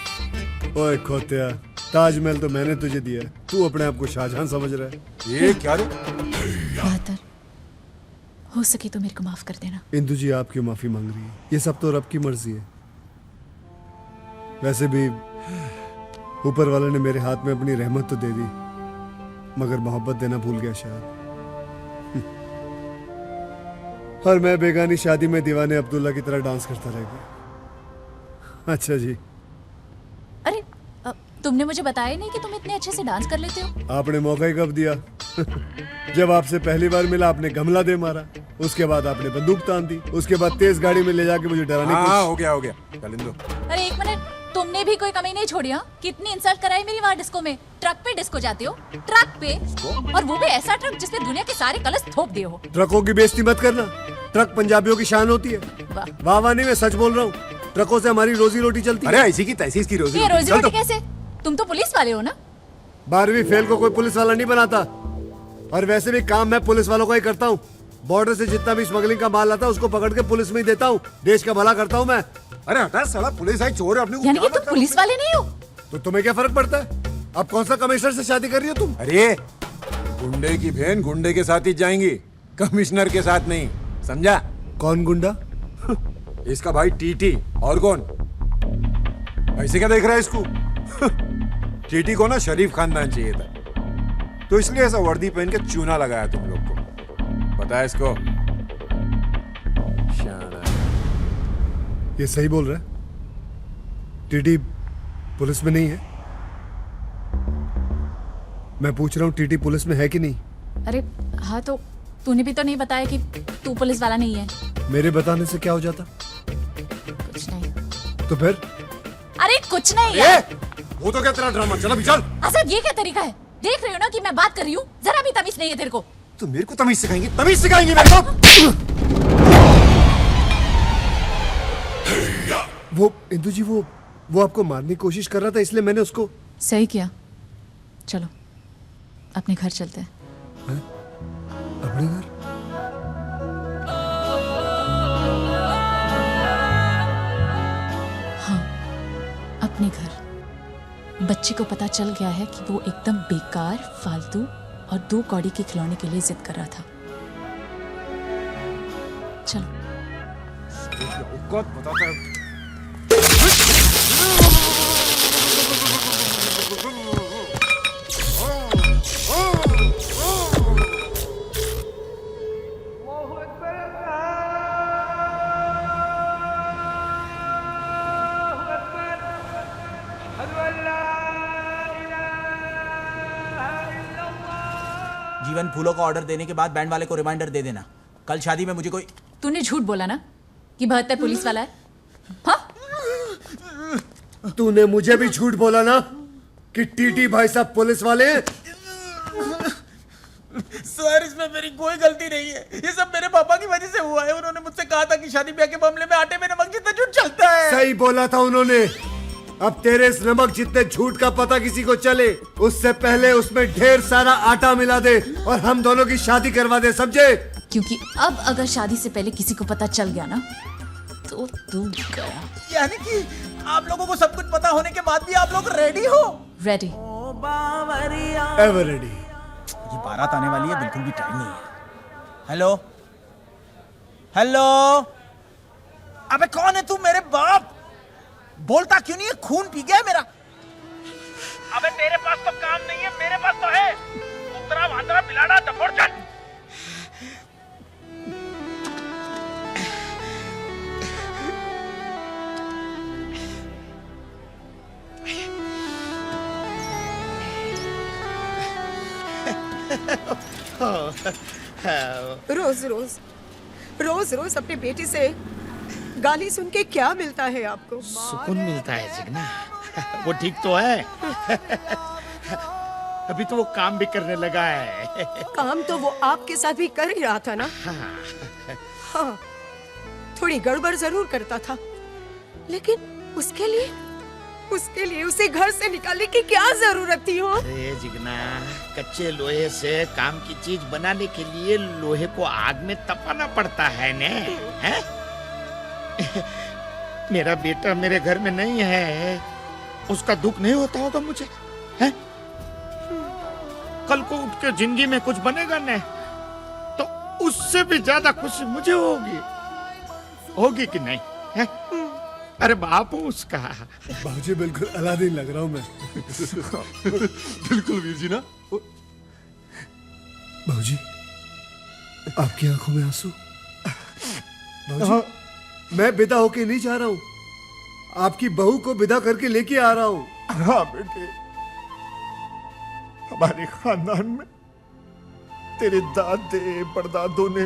ओए खोतिया, ताजमहल तो मैंने तुझे दिया, तू अपने आप को शाहजहां समझ रहा है। ये क्या रे? 72 हो सके तो मेरे को माफ कर देना। इंदु जी आप क्यों माफी मांग रही है? ये सब तो रब की मर्जी है। वैसे भी ऊपर वाले ने मेरे हाथ में अपनी रहमत तो दे दी, मगर मोहब्बत देना भूल गया शायद। और मैं बेगानी शादी में दीवाने अब्दुल्ला की तरह डांस करता रह गया। अच्छा जी, अरे तुमने मुझे बताया नहीं कि तुम इतने अच्छे से डांस कर लेते हो। आपने मौका ही कब दिया? जब आपसे पहली बार मिला आपने गमला दे मारा, उसके बाद आपने बंदूक तान दी, उसके बाद तेज गाड़ी में ले जाके मुझे डराने की। हो गया कलिंदो। अरे एक मिनट, तुमने भी कोई कमी नहीं छोड़ी? हाँ, कितनी इंसल्ट कराई मेरी वहाँ डिस्को में। ट्रक पे डिस्को जाते हो, ट्रक पे, और वो भी ऐसा ट्रक जिसने दुनिया के सारे कलश थोप दिए हो। ट्रकों की बेइज्जती मत करना, ट्रक पंजाबियों की शान होती है। वाह वाह नहीं, मैं सच बोल रहा हूँ, ट्रकों से हमारी रोजी रोटी चलती है। अरे ऐसी की तैसी इसकी रोजी रोटी कैसे? तुम तो पुलिस वाले हो ना? 12वीं फेल को कोई पुलिस वाला नहीं बनाता, और वैसे भी काम मैं पुलिस वालों का ही करता हूँ। बॉर्डर से जितना भी स्मगलिंग का माल आता है उसको पकड़ के पुलिस में ही देता हूँ, देश का भला करता हूँ मैं। अरे हटा साला, पुलिस आई चोर है अपने। यानी कि तुम पुलिस वाले नहीं हो? तो तुम्हें क्या फर्क पड़ता है? अब कौन सा कमिश्नर से शादी कर रही हो तुम? अरे गुंडे की बहन गुंडे के साथ ही जाएंगी, कमिश्नर के साथ नहीं, समझा? कौन गुंडा? इसका भाई टीटी। और कौन? ऐसे क्या देख रहा है इसको? टीटी को ना शरीफ खानदान चाहिए था, तो इसलिए ऐसा वर्दी पहन के चूना लगाया तुम लोग को। पता है इसको? ये सही बोल रहा है? टीटी पुलिस में नहीं है? मैं पूछ रहा हूँ टीटी पुलिस में है कि नहीं? अरे हाँ, तो तूने भी तो नहीं बताया कि तू पुलिस वाला नहीं है। मेरे बताने से क्या हो जाता? कुछ नहीं। तो फिर? अरे कुछ नहीं यार। वो तो क्या तेरा ड्रामा, चल अभी चल। असद, ये क्या तरीका है? देख रही हो ना कि मैं बात कर रही हूँ, जरा भी तमीज नहीं है तेरे को। तो मेरे को तमीज सिखाएंगी? तमीज सिखाएंगी मेरे को? वो इंदु जी, वो आपको मारने की कोशिश कर रहा था, इसलिए मैंने उसको। सही किया। चलो अपने घर चलते हैं। अपने घर? हाँ, अपने घर। बच्चे को पता चल गया है कि वो एकदम बेकार, फालतू और 2 कौड़ी के खिलौने के लिए जिद कर रहा था। चलो। बताता है। जीवन, फूलों का ऑर्डर देने के बाद बैंड वाले को रिमाइंडर दे देना, कल शादी में मुझे कोई। तूने झूठ बोला ना कि 72 पुलिस वाला है? हाँ? तूने मुझे भी झूठ बोला ना कि टीटी भाई साहब पुलिस वाले हैं? सर, इसमें मेरी कोई गलती नहीं है, ये सब मेरे पापा की वजह से हुआ है। उन्होंने मुझसे कहा था कि शादी ब्याह के मामले में आटे में नमक जितना झूठ चलता है। सही बोला था उन्होंने। अब तेरे इस नमक जितने झूठ का पता किसी को चले, उससे पहले उसमें ढेर सारा आटा मिला दे और हम दोनों की शादी करवा दे, समझे? क्योंकि अब अगर शादी से पहले किसी को पता चल गया ना तो तू गया। यानी कि आप लोगों को सब कुछ पता होने के बाद भी आप लोग रेडी हो? रेडी। Ever ready. ये बारात आने वाली है, बिल्कुल भी टाइम नहीं है। हेलो हेलो, अबे कौन है तू? मेरे बाप। बोलता क्यों नहीं है? खून पी गया है मेरा। अबे तेरे पास तो काम नहीं है, मेरे पास तो है। कुतरा वांदरा बिलाड़ा दफड़चट। रोज रोज रोज रोज अपने बेटे से गाली सुन के क्या मिलता है आपको? सुकून मिलता है जिगना। वो ठीक तो है। अभी तो वो काम भी करने लगा है। काम तो वो आपके साथ भी कर ही रहा था ना। हाँ, थोड़ी गड़बड़ जरूर करता था, लेकिन उसके लिए उसे घर से निकालने की क्या जरूरत थी? हो अरे जिगना, कच्चे लोहे से काम की चीज बनाने के लिए लोहे को आग में तपाना पड़ता है ने, हैं? मेरा बेटा मेरे घर में नहीं है, उसका दुख नहीं होता होगा मुझे, हैं? कल को उठ के जिंदगी में कुछ बनेगा ने, तो उससे भी ज्यादा खुशी मुझे होगी कि नहीं, हैं? अरे बाप हूँ उसका। बाबूजी बिल्कुल अलादीन लग रहा हूँ मैं। बिल्कुल वीर जी ना। बाबूजी, आपकी आंखों में आंसू? बाबूजी, मैं विदा होके नहीं जा रहा हूँ, आपकी बहू को विदा करके लेके आ रहा हूँ। हाँ बेटे, हमारे खानदान में तेरे दादे परदादों ने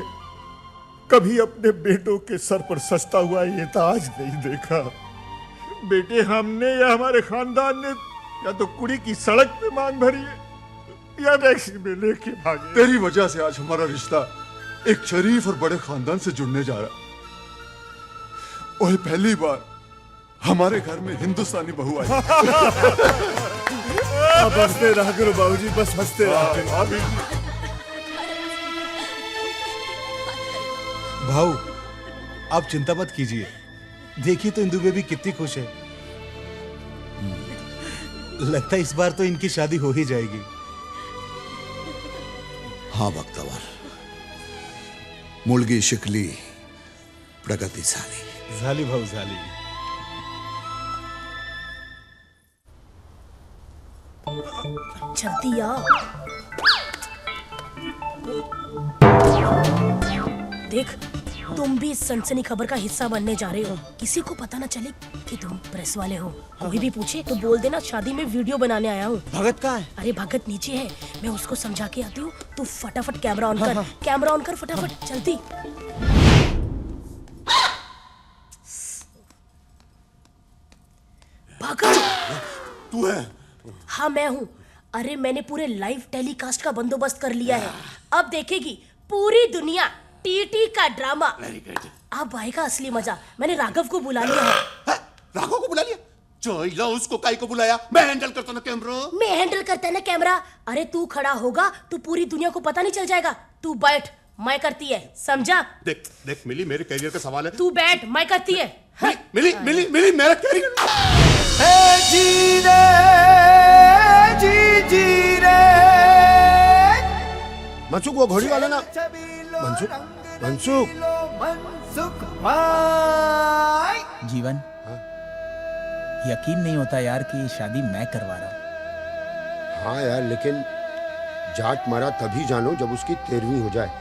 कभी अपने बेटों के सर पर सजता हुआ ये ताज नहीं देखा। बेटे, हमने या हमारे खानदान ने या तो कुड़ी की सड़क पे मांग भरी है या टैक्सी में लेके भागे। तेरी वजह से आज हमारा रिश्ता एक शरीफ और बड़े खानदान से जुड़ने जा रहा। ओए, पहली बार हमारे घर में हिंदुस्तानी बहू आई। आप हंसते रहा करो बाबूजी, बस हंसते रहा करो। भाऊ, आप चिंता मत कीजिए, देखिए तो इंदु बेबी कितनी खुश है। लगता है इस बार तो इनकी शादी हो ही जाएगी। हाँ बख्तवर, मुलगी शिकली प्रगति झाली भाऊ झाली। जल्दी आओ। देख, तुम भी इस सनसनी खबर का हिस्सा बनने जा रहे हो। किसी को पता ना चले कि तुम प्रेस वाले हो। कोई भी पूछे तो बोल देना शादी में वीडियो बनाने आया हूँ। भगत कहाँ है? अरे भगत नीचे है, मैं उसको समझा के आती हूँ। तू फटाफट कैमरा ऑन कर। कैमरा ऑन कर फटाफट, जल्दी। भगत, तू है? हाँ मैं हूँ। अरे मैंने पूरे लाइव टेलीकास्ट का बंदोबस्त कर लिया है। अब देखेगी पूरी दुनिया टीटी का ड्रामा। अब आएगा असली मजा। मैंने राघव को बुला लिया है। राघव को बुला लिया? चोइला, उसको काई को बुलाया? मैं हैंडल करता ना कैमरा। मैं हैंडल करता ना कैमरा। अरे तू खड़ा होगा तो पूरी दुनिया को पता नहीं चल जाएगा। तू बैठ, मैं करती है, समझा? देख देख मिली, मेरे करियर का सवाल है। तू बैठ, मैं करती है। मिली मिली मिली, मेरा करियर। जी रे जी रे। मनसुख, वो घोड़ी वाला ना? मनसुख मनसुख मनसुख भाई। जीवन, यकीन नहीं होता यार कि ये शादी मैं करवा रहा हूँ। हाँ यार, लेकिन जाट मारा तभी जानो जब उसकी 13वीं हो जाए।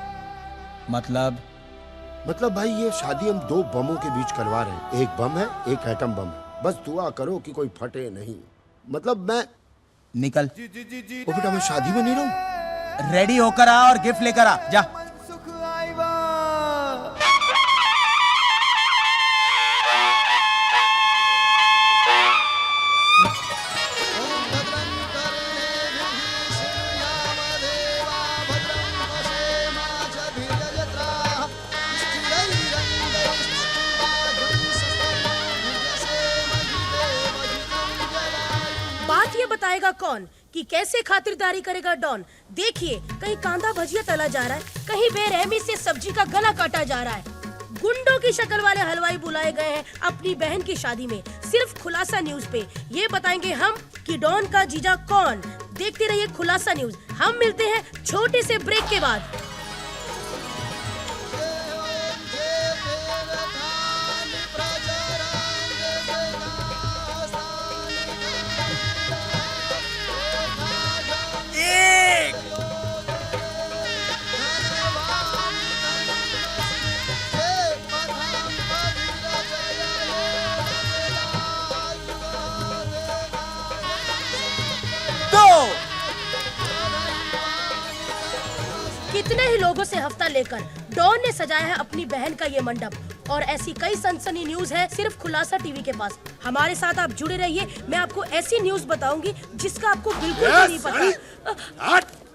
मतलब भाई, ये शादी हम 2 बमों के बीच करवा रहे हैं। एक बम है, एक एटम बम है। बस दुआ करो कि कोई फटे नहीं। मतलब मैं निकल। ओ बेटा, मैं शादी में नहीं रहूं। रेडी होकर आ और गिफ्ट लेकर आ जा। बात ये बताएगा कौन कि कैसे खातिरदारी करेगा डॉन। देखिए, कहीं कांदा भजिया तला जा रहा है, कहीं बेरहमी से सब्जी का गला काटा जा रहा है। गुंडों की शक्ल वाले हलवाई बुलाए गए हैं अपनी बहन की शादी में। सिर्फ खुलासा न्यूज पे ये बताएंगे हम कि डॉन का जीजा कौन। देखते रहिए खुलासा न्यूज। हम मिलते हैं छोटे से ब्रेक के बाद। हफ्ता लेकर डॉन ने सजाया है अपनी बहन का ये मंडप। और ऐसी कई सनसनी न्यूज है सिर्फ खुलासा टीवी के पास। हमारे साथ आप जुड़े रहिए, मैं आपको ऐसी न्यूज बताऊंगी जिसका आपको बिल्कुल भी नहीं पता।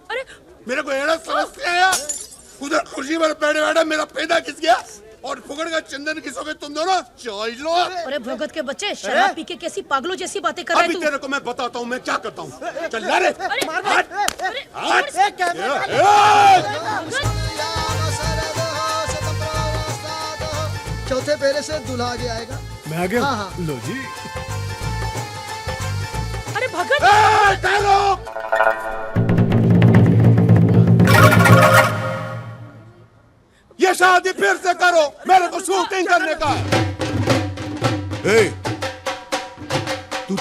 अरे मेरे को एड़ा समझते हैं यार। उधर कुर्सी पर बैठे बैठे मेरा पैदा किस गया और फुकड़ का चंदन किसोगे तुम दोनों? चौज लो। अरे भगत के बच्चे, शराब पी के कैसी पागलों जैसी बातें कर रहे अभी तू। तेरे को मैं बताता हूँ मैं क्या करता हूँ। चल ला रे। चौथे फेरे से दूल्हा आगे आएगा। मैं आ गया। हाँ। लो जी। अरे भगत ये शादी फिर से करो, मेरे को शूटिंग करने का है। ए, तू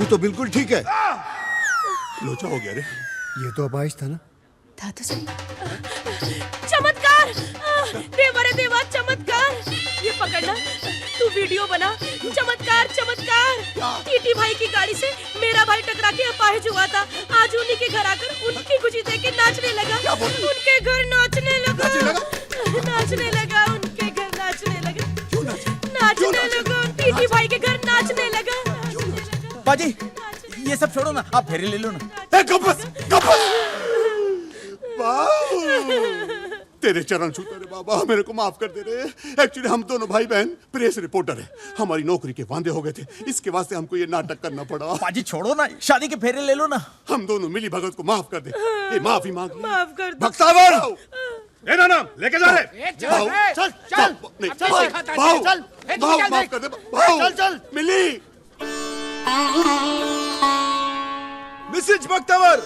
तो बिल्कुल ठीक है। लोचा हो गया रे। ये तो अपाइश था ना। था तो सही। चमत्कार, देवा रे देवा, चमत्कार। ये पकड़ना, तू वीडियो बना। चमत्कार चमत्कार। टीटी भाई की गाड़ी से मेरा भाई टकरा के अपाहिज हुआ था। आज उन्हीं के घर आकर उनकी खुशी देख के नाचने लगा। उनके घर नाचने लगा। नाचने लगा उनके घर नाचने लगा। नाचने लगा टीटी भाई के घर नाचने लगा। बाजी ये सब छोड़ो ना, आप फेरे ले लो ना। तेरे चरण छूते रे बाबा, मेरे को माफ कर दे रे। एक्चुअली हम दोनों भाई बहन प्रेस रिपोर्टर है, हमारी नौकरी के वादे हो गए थे, इसके वास्ते हमको ये नाटक करना पड़ा। बाजी छोड़ो ना, शादी के फेरे ले लो ना। हम दोनों मिली भगत को माफ कर दे। ये माफी मांग ले। माफ कर दो। भक्तावर ए ना लेके जा रे। चल चल चल भाऊ माफ कर दे। भाऊ चल मिली। मिसेज भक्तावर।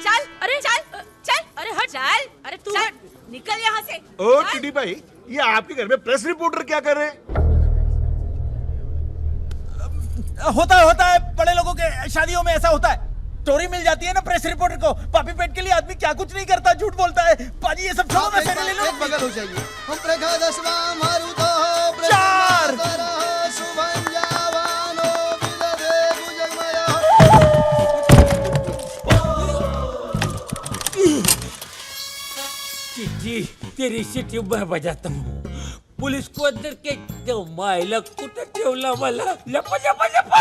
चल, अरे चल, चल, अरे हट, चल, अरे तू हट, निकल यहाँ से। ओ टीटी भाई, ये आपके घर में प्रेस रिपोर्टर क्या कर रहे हैं? होता है बड़े लोगों के शादियों में ऐसा होता है। स्टोरी मिल जाती है ना प्रेस रिपोर्टर को। पापी पेट के लिए आदमी क्या कुछ नहीं करता, झूठ बोलता है। बाजी ये सब छोड़ो ना, फेरे ले लो। एक बगल हो जाइए। हम प्रगादस्वा मारुतो चार। जी तेरी शिटी मैं बजाता हूँ। पुलिस को अंदर के जो मायला कुठे ठेवला मला। लपा लपा लपा।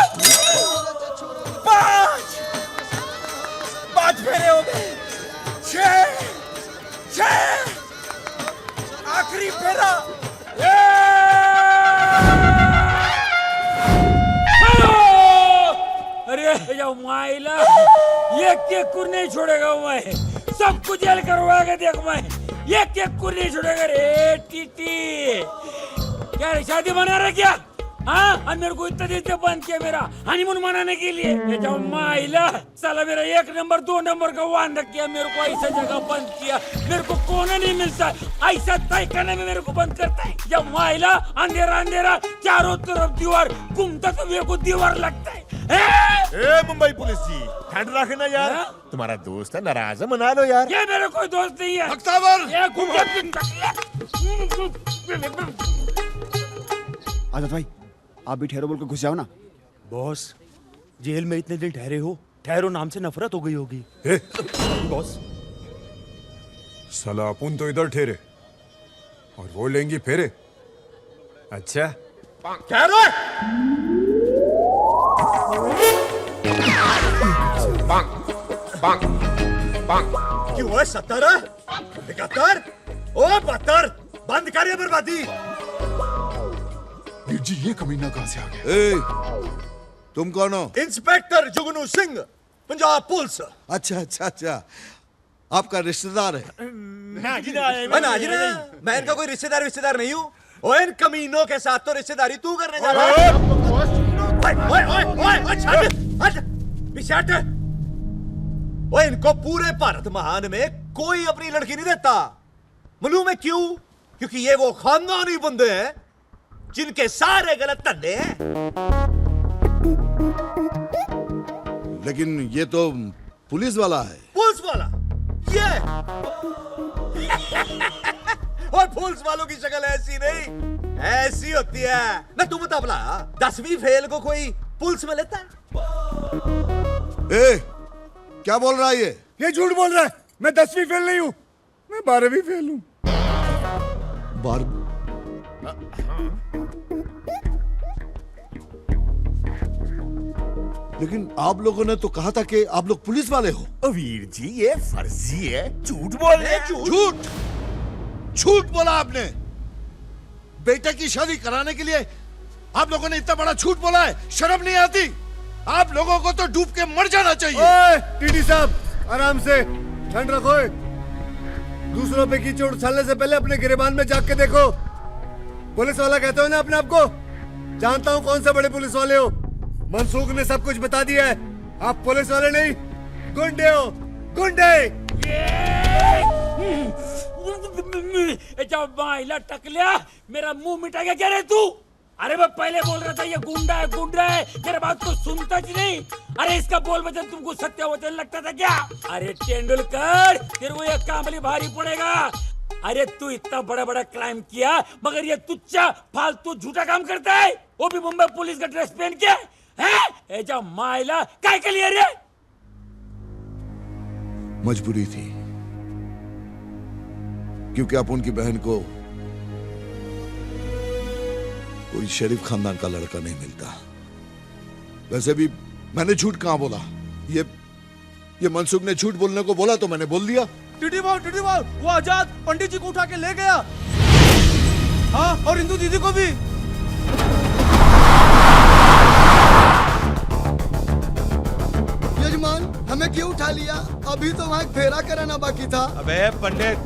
पांच फेरे हो गए। छह आखिरी फेरा। अरे जो मायला एक कुर नहीं छोड़ेगा मैं, सबको जेल करवाएगा देख मैं। एक कुर नहीं छोड़ेगा रे टीटी। क्या रे शादी बना रहा क्या? हाँ, और मेरे को इतना दिन से बंद किया मेरा हनीमून मनाने के लिए। ये जो माइला साला मेरा 1 नंबर 2 नंबर का वादा किया, मेरे को ऐसा जगह बंद किया। मेरे को कोना नहीं मिलता, ऐसा तय करने में मेरे को बंद करता है। जब माइला अंधेरा अंधेरा चारों तरफ दीवार घूमता तो मेरे को दीवार लगता है। ए मुंबई पुलिस जी, ठंड रखना यार। तुम्हारा दोस्त है, नाराज है, मना लो यार। ये मेरा कोई दोस्त नहीं है। आजाद भाई, आप भी ठहरो बोल के घुस जाओ ना। बॉस, जेल में इतने दिन ठहरे हो, ठहरो नाम से नफरत हो गई होगी। बॉस साला अपन तो इधर ठहरे और वो लेंगी फेरे। अच्छा ठहरो। क्यों है 70 71 ओ 72 बंद करिए बर्बादी। वीर जी ये कमीना कहां से आ गया? तुम कौन हो? इंस्पेक्टर जुगनू सिंह, पंजाब पुलिस। अच्छा आपका रिश्तेदार है? ना जी ना, मैं इनका कोई रिश्तेदार नहीं हूँ। ओए इन कमीनों के साथ तो रिश्तेदारी तू करने जा रहा है। ओए इनको पूरे भारत महान में कोई अपनी लड़की नहीं देता। मालूम है क्यों? क्योंकि ये वो खानदानी बंदे हैं जिनके सारे गलत धंधे हैं। लेकिन ये तो पुलिस वाला है। पुलिस वाला ये और पुलिस वालों की शक्ल ऐसी नहीं, ऐसी होती है ना। तू बता भला 10वीं फेल को कोई पुलिस में लेता है? क्या बोल रहा है ये? झूठ बोल रहा है। मैं 10वीं फेल नहीं हूं, मैं 12वीं फेल हूं। लेकिन आप लोगों ने तो कहा था कि आप लोग पुलिस वाले हो। वीर जी ये फर्जी है, झूठ बोल रहे हैं। झूठ बोला आपने। बेटे की शादी कराने के लिए आप लोगों ने इतना बड़ा झूठ बोला है, शर्म नहीं आती? आप लोगों को तो डूब के मर जाना चाहिए। ओए टीटी साहब, आराम से, ठंड रखो। दूसरों पे कीचड़ उछालने से पहले अपने गिरेबान में जाग के देखो। पुलिस वाला कहते हो ना अपने आप को? जानता हूँ कौन से बड़े पुलिस वाले हो। मनसूख ने सब कुछ बता दिया है। आप पुलिस वाले नहीं, गुंडे हो, गुंडे। जब माइला टकलिया, मेरा मुंह मिटा गया क्या रे तू? अरे मैं पहले बोल रहा था ये गुंडा है, गुंडा है, मेरे बात को सुनता ही नहीं। अरे इसका बोल वचन तुमको सत्य वचन लगता था क्या? अरे तेंदुलकर, तेरे को ये कामली भारी पड़ेगा। अरे तू इतना बड़ा बड़ा क्राइम किया, मगर ये तुच्चा फालतू झूठा काम करता है, वो भी मुंबई पुलिस का ड्रेस पहन के। हैं? जा माइला काय के लिए रे? मजबूरी थी, क्योंकि आप उनकी बहन को कोई शरीफ खानदान का लड़का नहीं मिलता। वैसे भी मैंने झूठ कहां बोला? ये मनसूख ने झूठ बोलने को बोला तो मैंने बोल दिया। टीटी बाबू, वो आजाद पंडित जी को उठा के ले गया। हाँ, और इंदू दीदी को भी। यजमान, हमें क्यों उठा लिया? अभी तो वहाँ एक फेरा कराना बाकी था। अबे पंडित,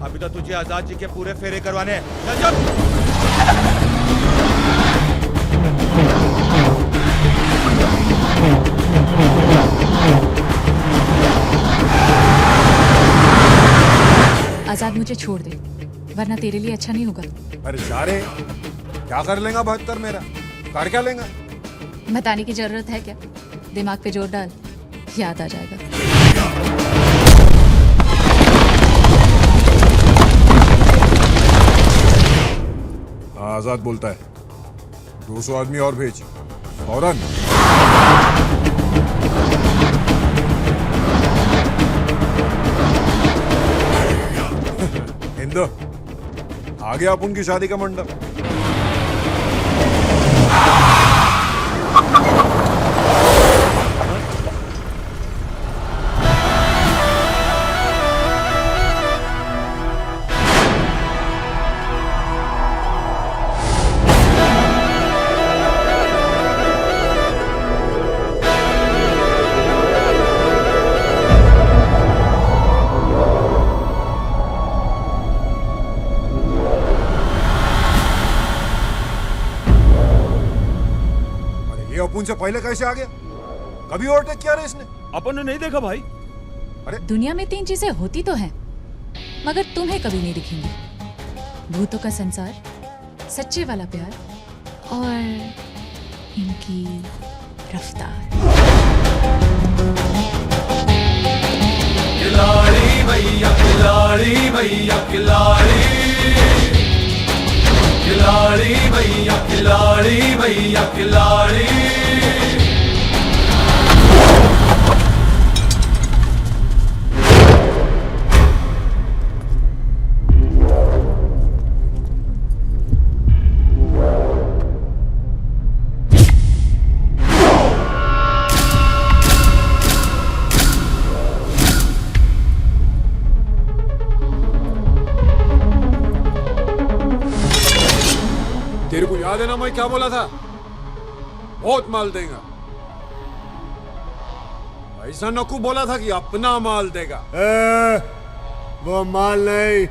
अभी तो तुझे आजाद जी के पूरे फेरे करवाने हैं। चल। आजाद मुझे छोड़ दे, वरना तेरे लिए अच्छा नहीं होगा। अरे जा रे, क्या कर लेगा 72 मेरा? कर क्या लेगा? बताने की जरूरत है क्या? दिमाग पे जोर डाल, याद आ जाएगा। आजाद बोलता है 200 आदमी और भेज फौरन। हिंदू आ गया अपन की शादी का मंडप। अपन से पहले कैसे आ गया? कभी ओवरटेक किया रे इसने? अपन ने नहीं देखा भाई। अरे दुनिया में 3 चीजें होती तो हैं, मगर तुम्हें कभी नहीं दिखेंगी। भूतों का संसार, सच्चे वाला प्यार और इनकी रफ्तार। खिलाड़ी भैया, खिलाड़ी भैया, खिलाड़ी, खिलाड़ी भैया, खिलाड़ी भैया, खिलाड़ी। तेरे को याद है ना मैं क्या बोला था? बहुत माल देगा। ऐसा नकू बोला था कि अपना माल देगा। वो माल नहीं,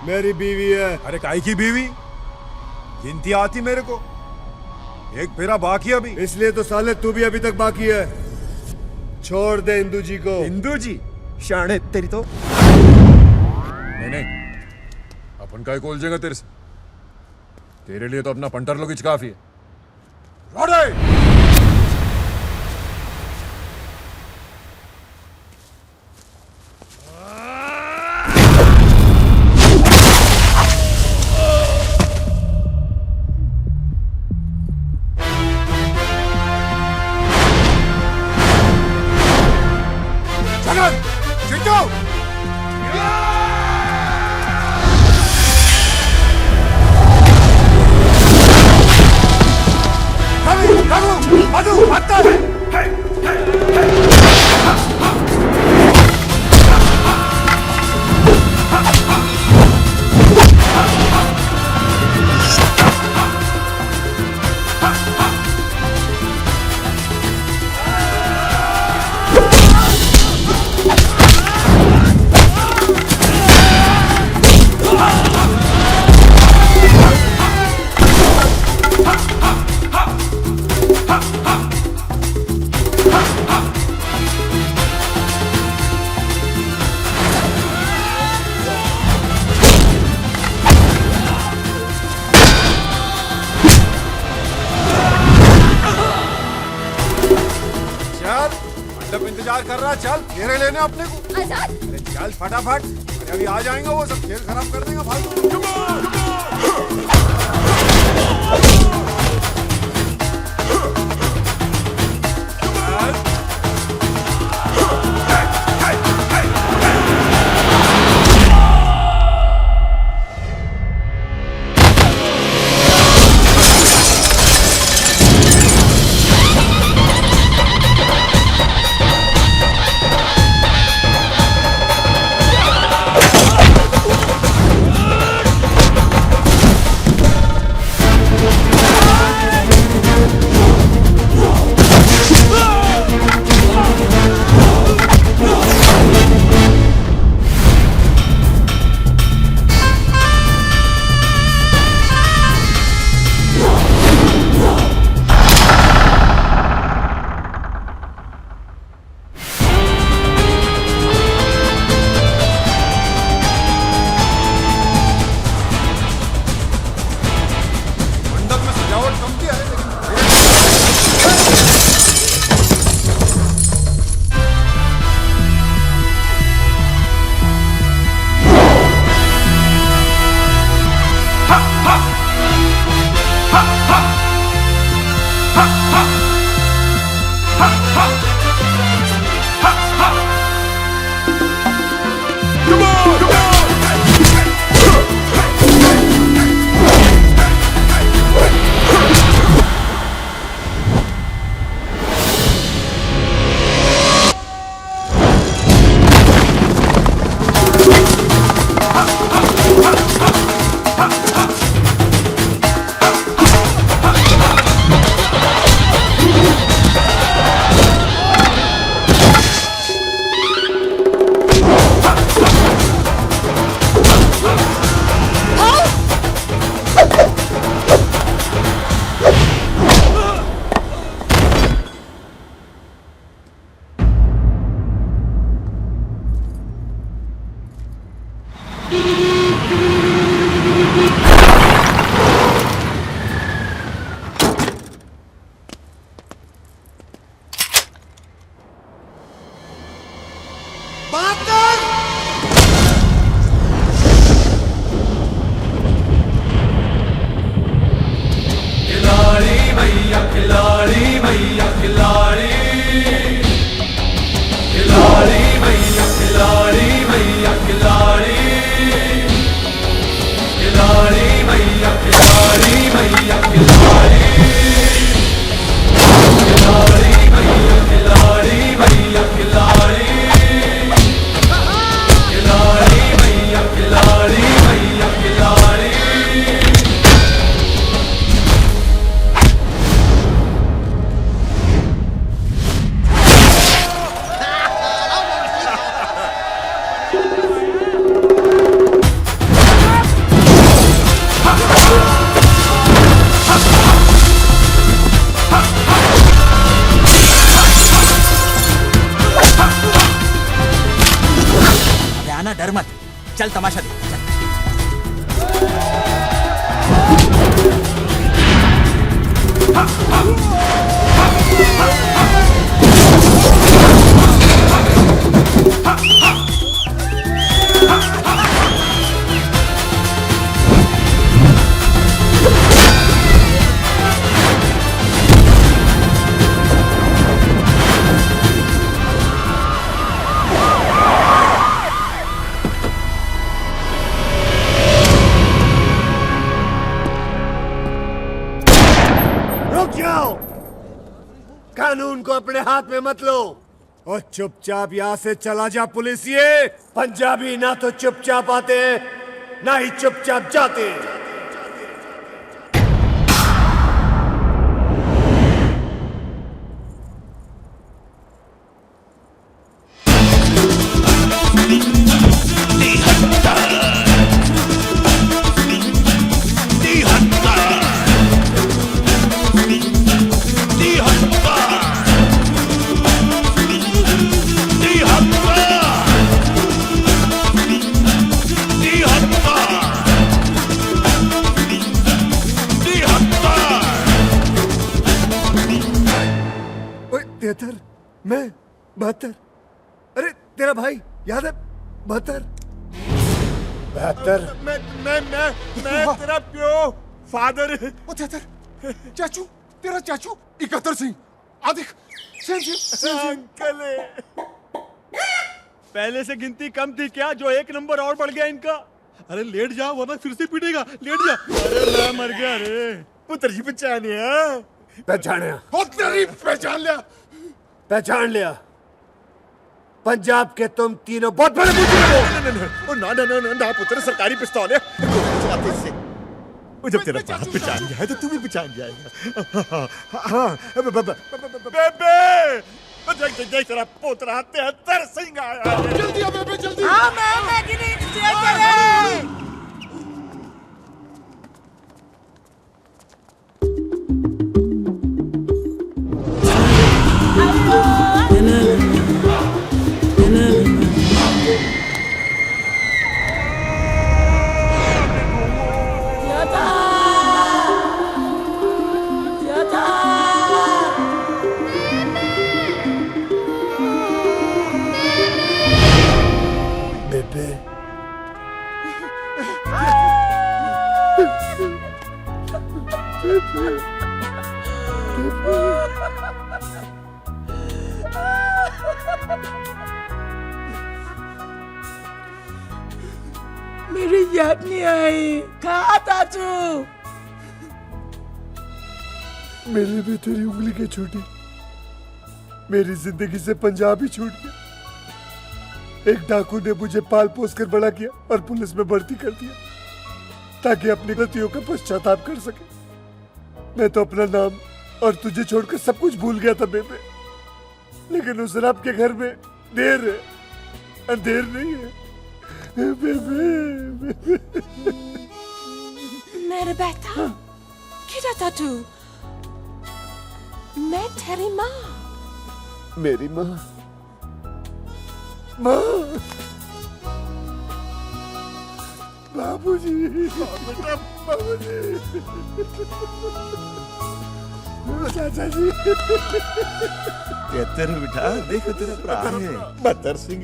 मेरी बीवी है। अरे काई की बीवी? गिनती आती मेरे को, एक फेरा बाकी अभी। इसलिए तो साले तू भी अभी तक बाकी है। छोड़ दे इंदू जी को। इंदू जी शाणे तेरी तो। नहीं, अपन का कोल जाएगा तेरे से। तेरे लिए तो अपना पंटर लोगिच काफी है। जगन, चिंटू, इंतजार कर रहा है, चल घेरे लेने अपने को। आजाद अरे चल फटाफट, अरे अभी आ जाएंगे वो सब, खेल खराब कर देंगे फालतू। मंडप में सजावट कम किया है डर मत, चल तमाशा देख। कानून को अपने हाथ में मत लो और चुपचाप यहाँ से चला जा पुलिसिए। पंजाबी ना तो चुपचाप आते हैं ना ही चुपचाप जाते हैं। मैं 72 तेरा भाई याद है? बहत्तर मैं तेरा प्यो फादर ओ चाचू, तेरा चाचू 71 सिंह। आ देख, सेम अंकल पहले से गिनती कम थी क्या जो एक नंबर और बढ़ गया इनका? अरे लेट जा वरना फिर से पीटेगा, लेट जा। अरे मैं मर गया रे। पुत्र जी पहचानिया पहचान लिया। पंजाब के तुम तीनों बहुत बड़े बुजुर्ग हो। ना पुत्र, सरकारी पिस्तौल है। चलाते इससे। वो जब तेरा बाप पहचान जाए तो तू भी पहचान जाएगा। हाँ बेबे, देख तेरा पोतरा 73 सिंह आया। जल्दी आ बेबे, जल्दी। हाँ मैं गिनी चले। बेबे मेरी याद नहीं आई। कहा था तू? मेरे भी तेरी उंगली के छूटी, मेरी जिंदगी से पंजाब ही छूट गया। एक डाकू ने मुझे पाल पोस कर बड़ा किया और पुलिस में भर्ती कर दिया ताकि अपनी गलतियों का पश्चाताप कर सके। मैं तो अपना नाम और तुझे छोड़कर सब कुछ भूल गया था बेबे, लेकिन उस रब के घर में देर है, अंधेर नहीं है बेबे। मेरे बेटा, किधर था तू? मैं तेरी माँ। मेरी माँ, माँ, बाबूजी, बेटा बाबूजी, चाचा जी। कहते रहे बेटा, देखो तेरा भरा है 72 सिंह।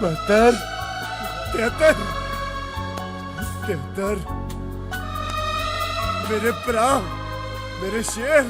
72, 73, 73। मेरे भरा, मेरे शेर।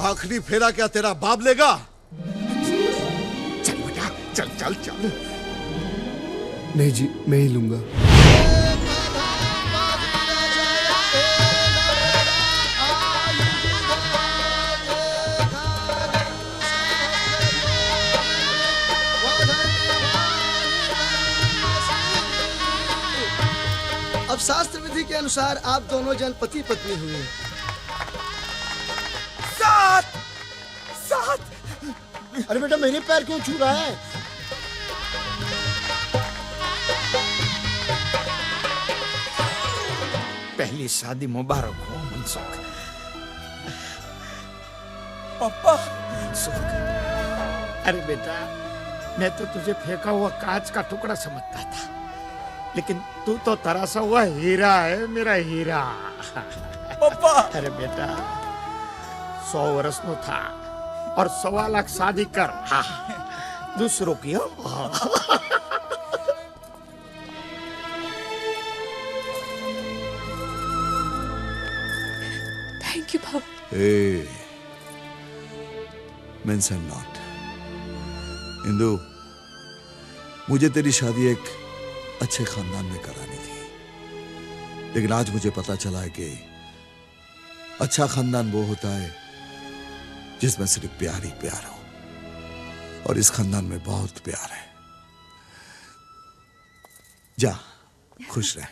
आखिरी फेरा क्या तेरा बाप लेगा? चल बेटा, चल चल चल। नहीं जी, मैं ही लूंगा। अब शास्त्र विधि के अनुसार आप दोनों जन पति पत्नी हुए। साथ। अरे बेटा मेरे पैर क्यों छू रहा है? पहली शादी मुबारक हो मनसुख। पापा। अरे बेटा, मैं तो तुझे फेंका हुआ कांच का टुकड़ा समझता था, लेकिन तू तो तरासा हुआ हीरा है, मेरा हीरा। पापा। अरे बेटा, 100 वर्ष नो था और 1.25 लाख शादी कर। दूसरों की हो। Thank you Baba. Hey, mention not. Indu, मुझे तेरी शादी एक अच्छे खानदान में करानी थी, लेकिन आज मुझे पता चला है कि अच्छा खानदान वो होता है जिसमें सिर्फ प्यार ही प्यार हो, और इस खानदान में बहुत प्यार है। जा, खुश रह।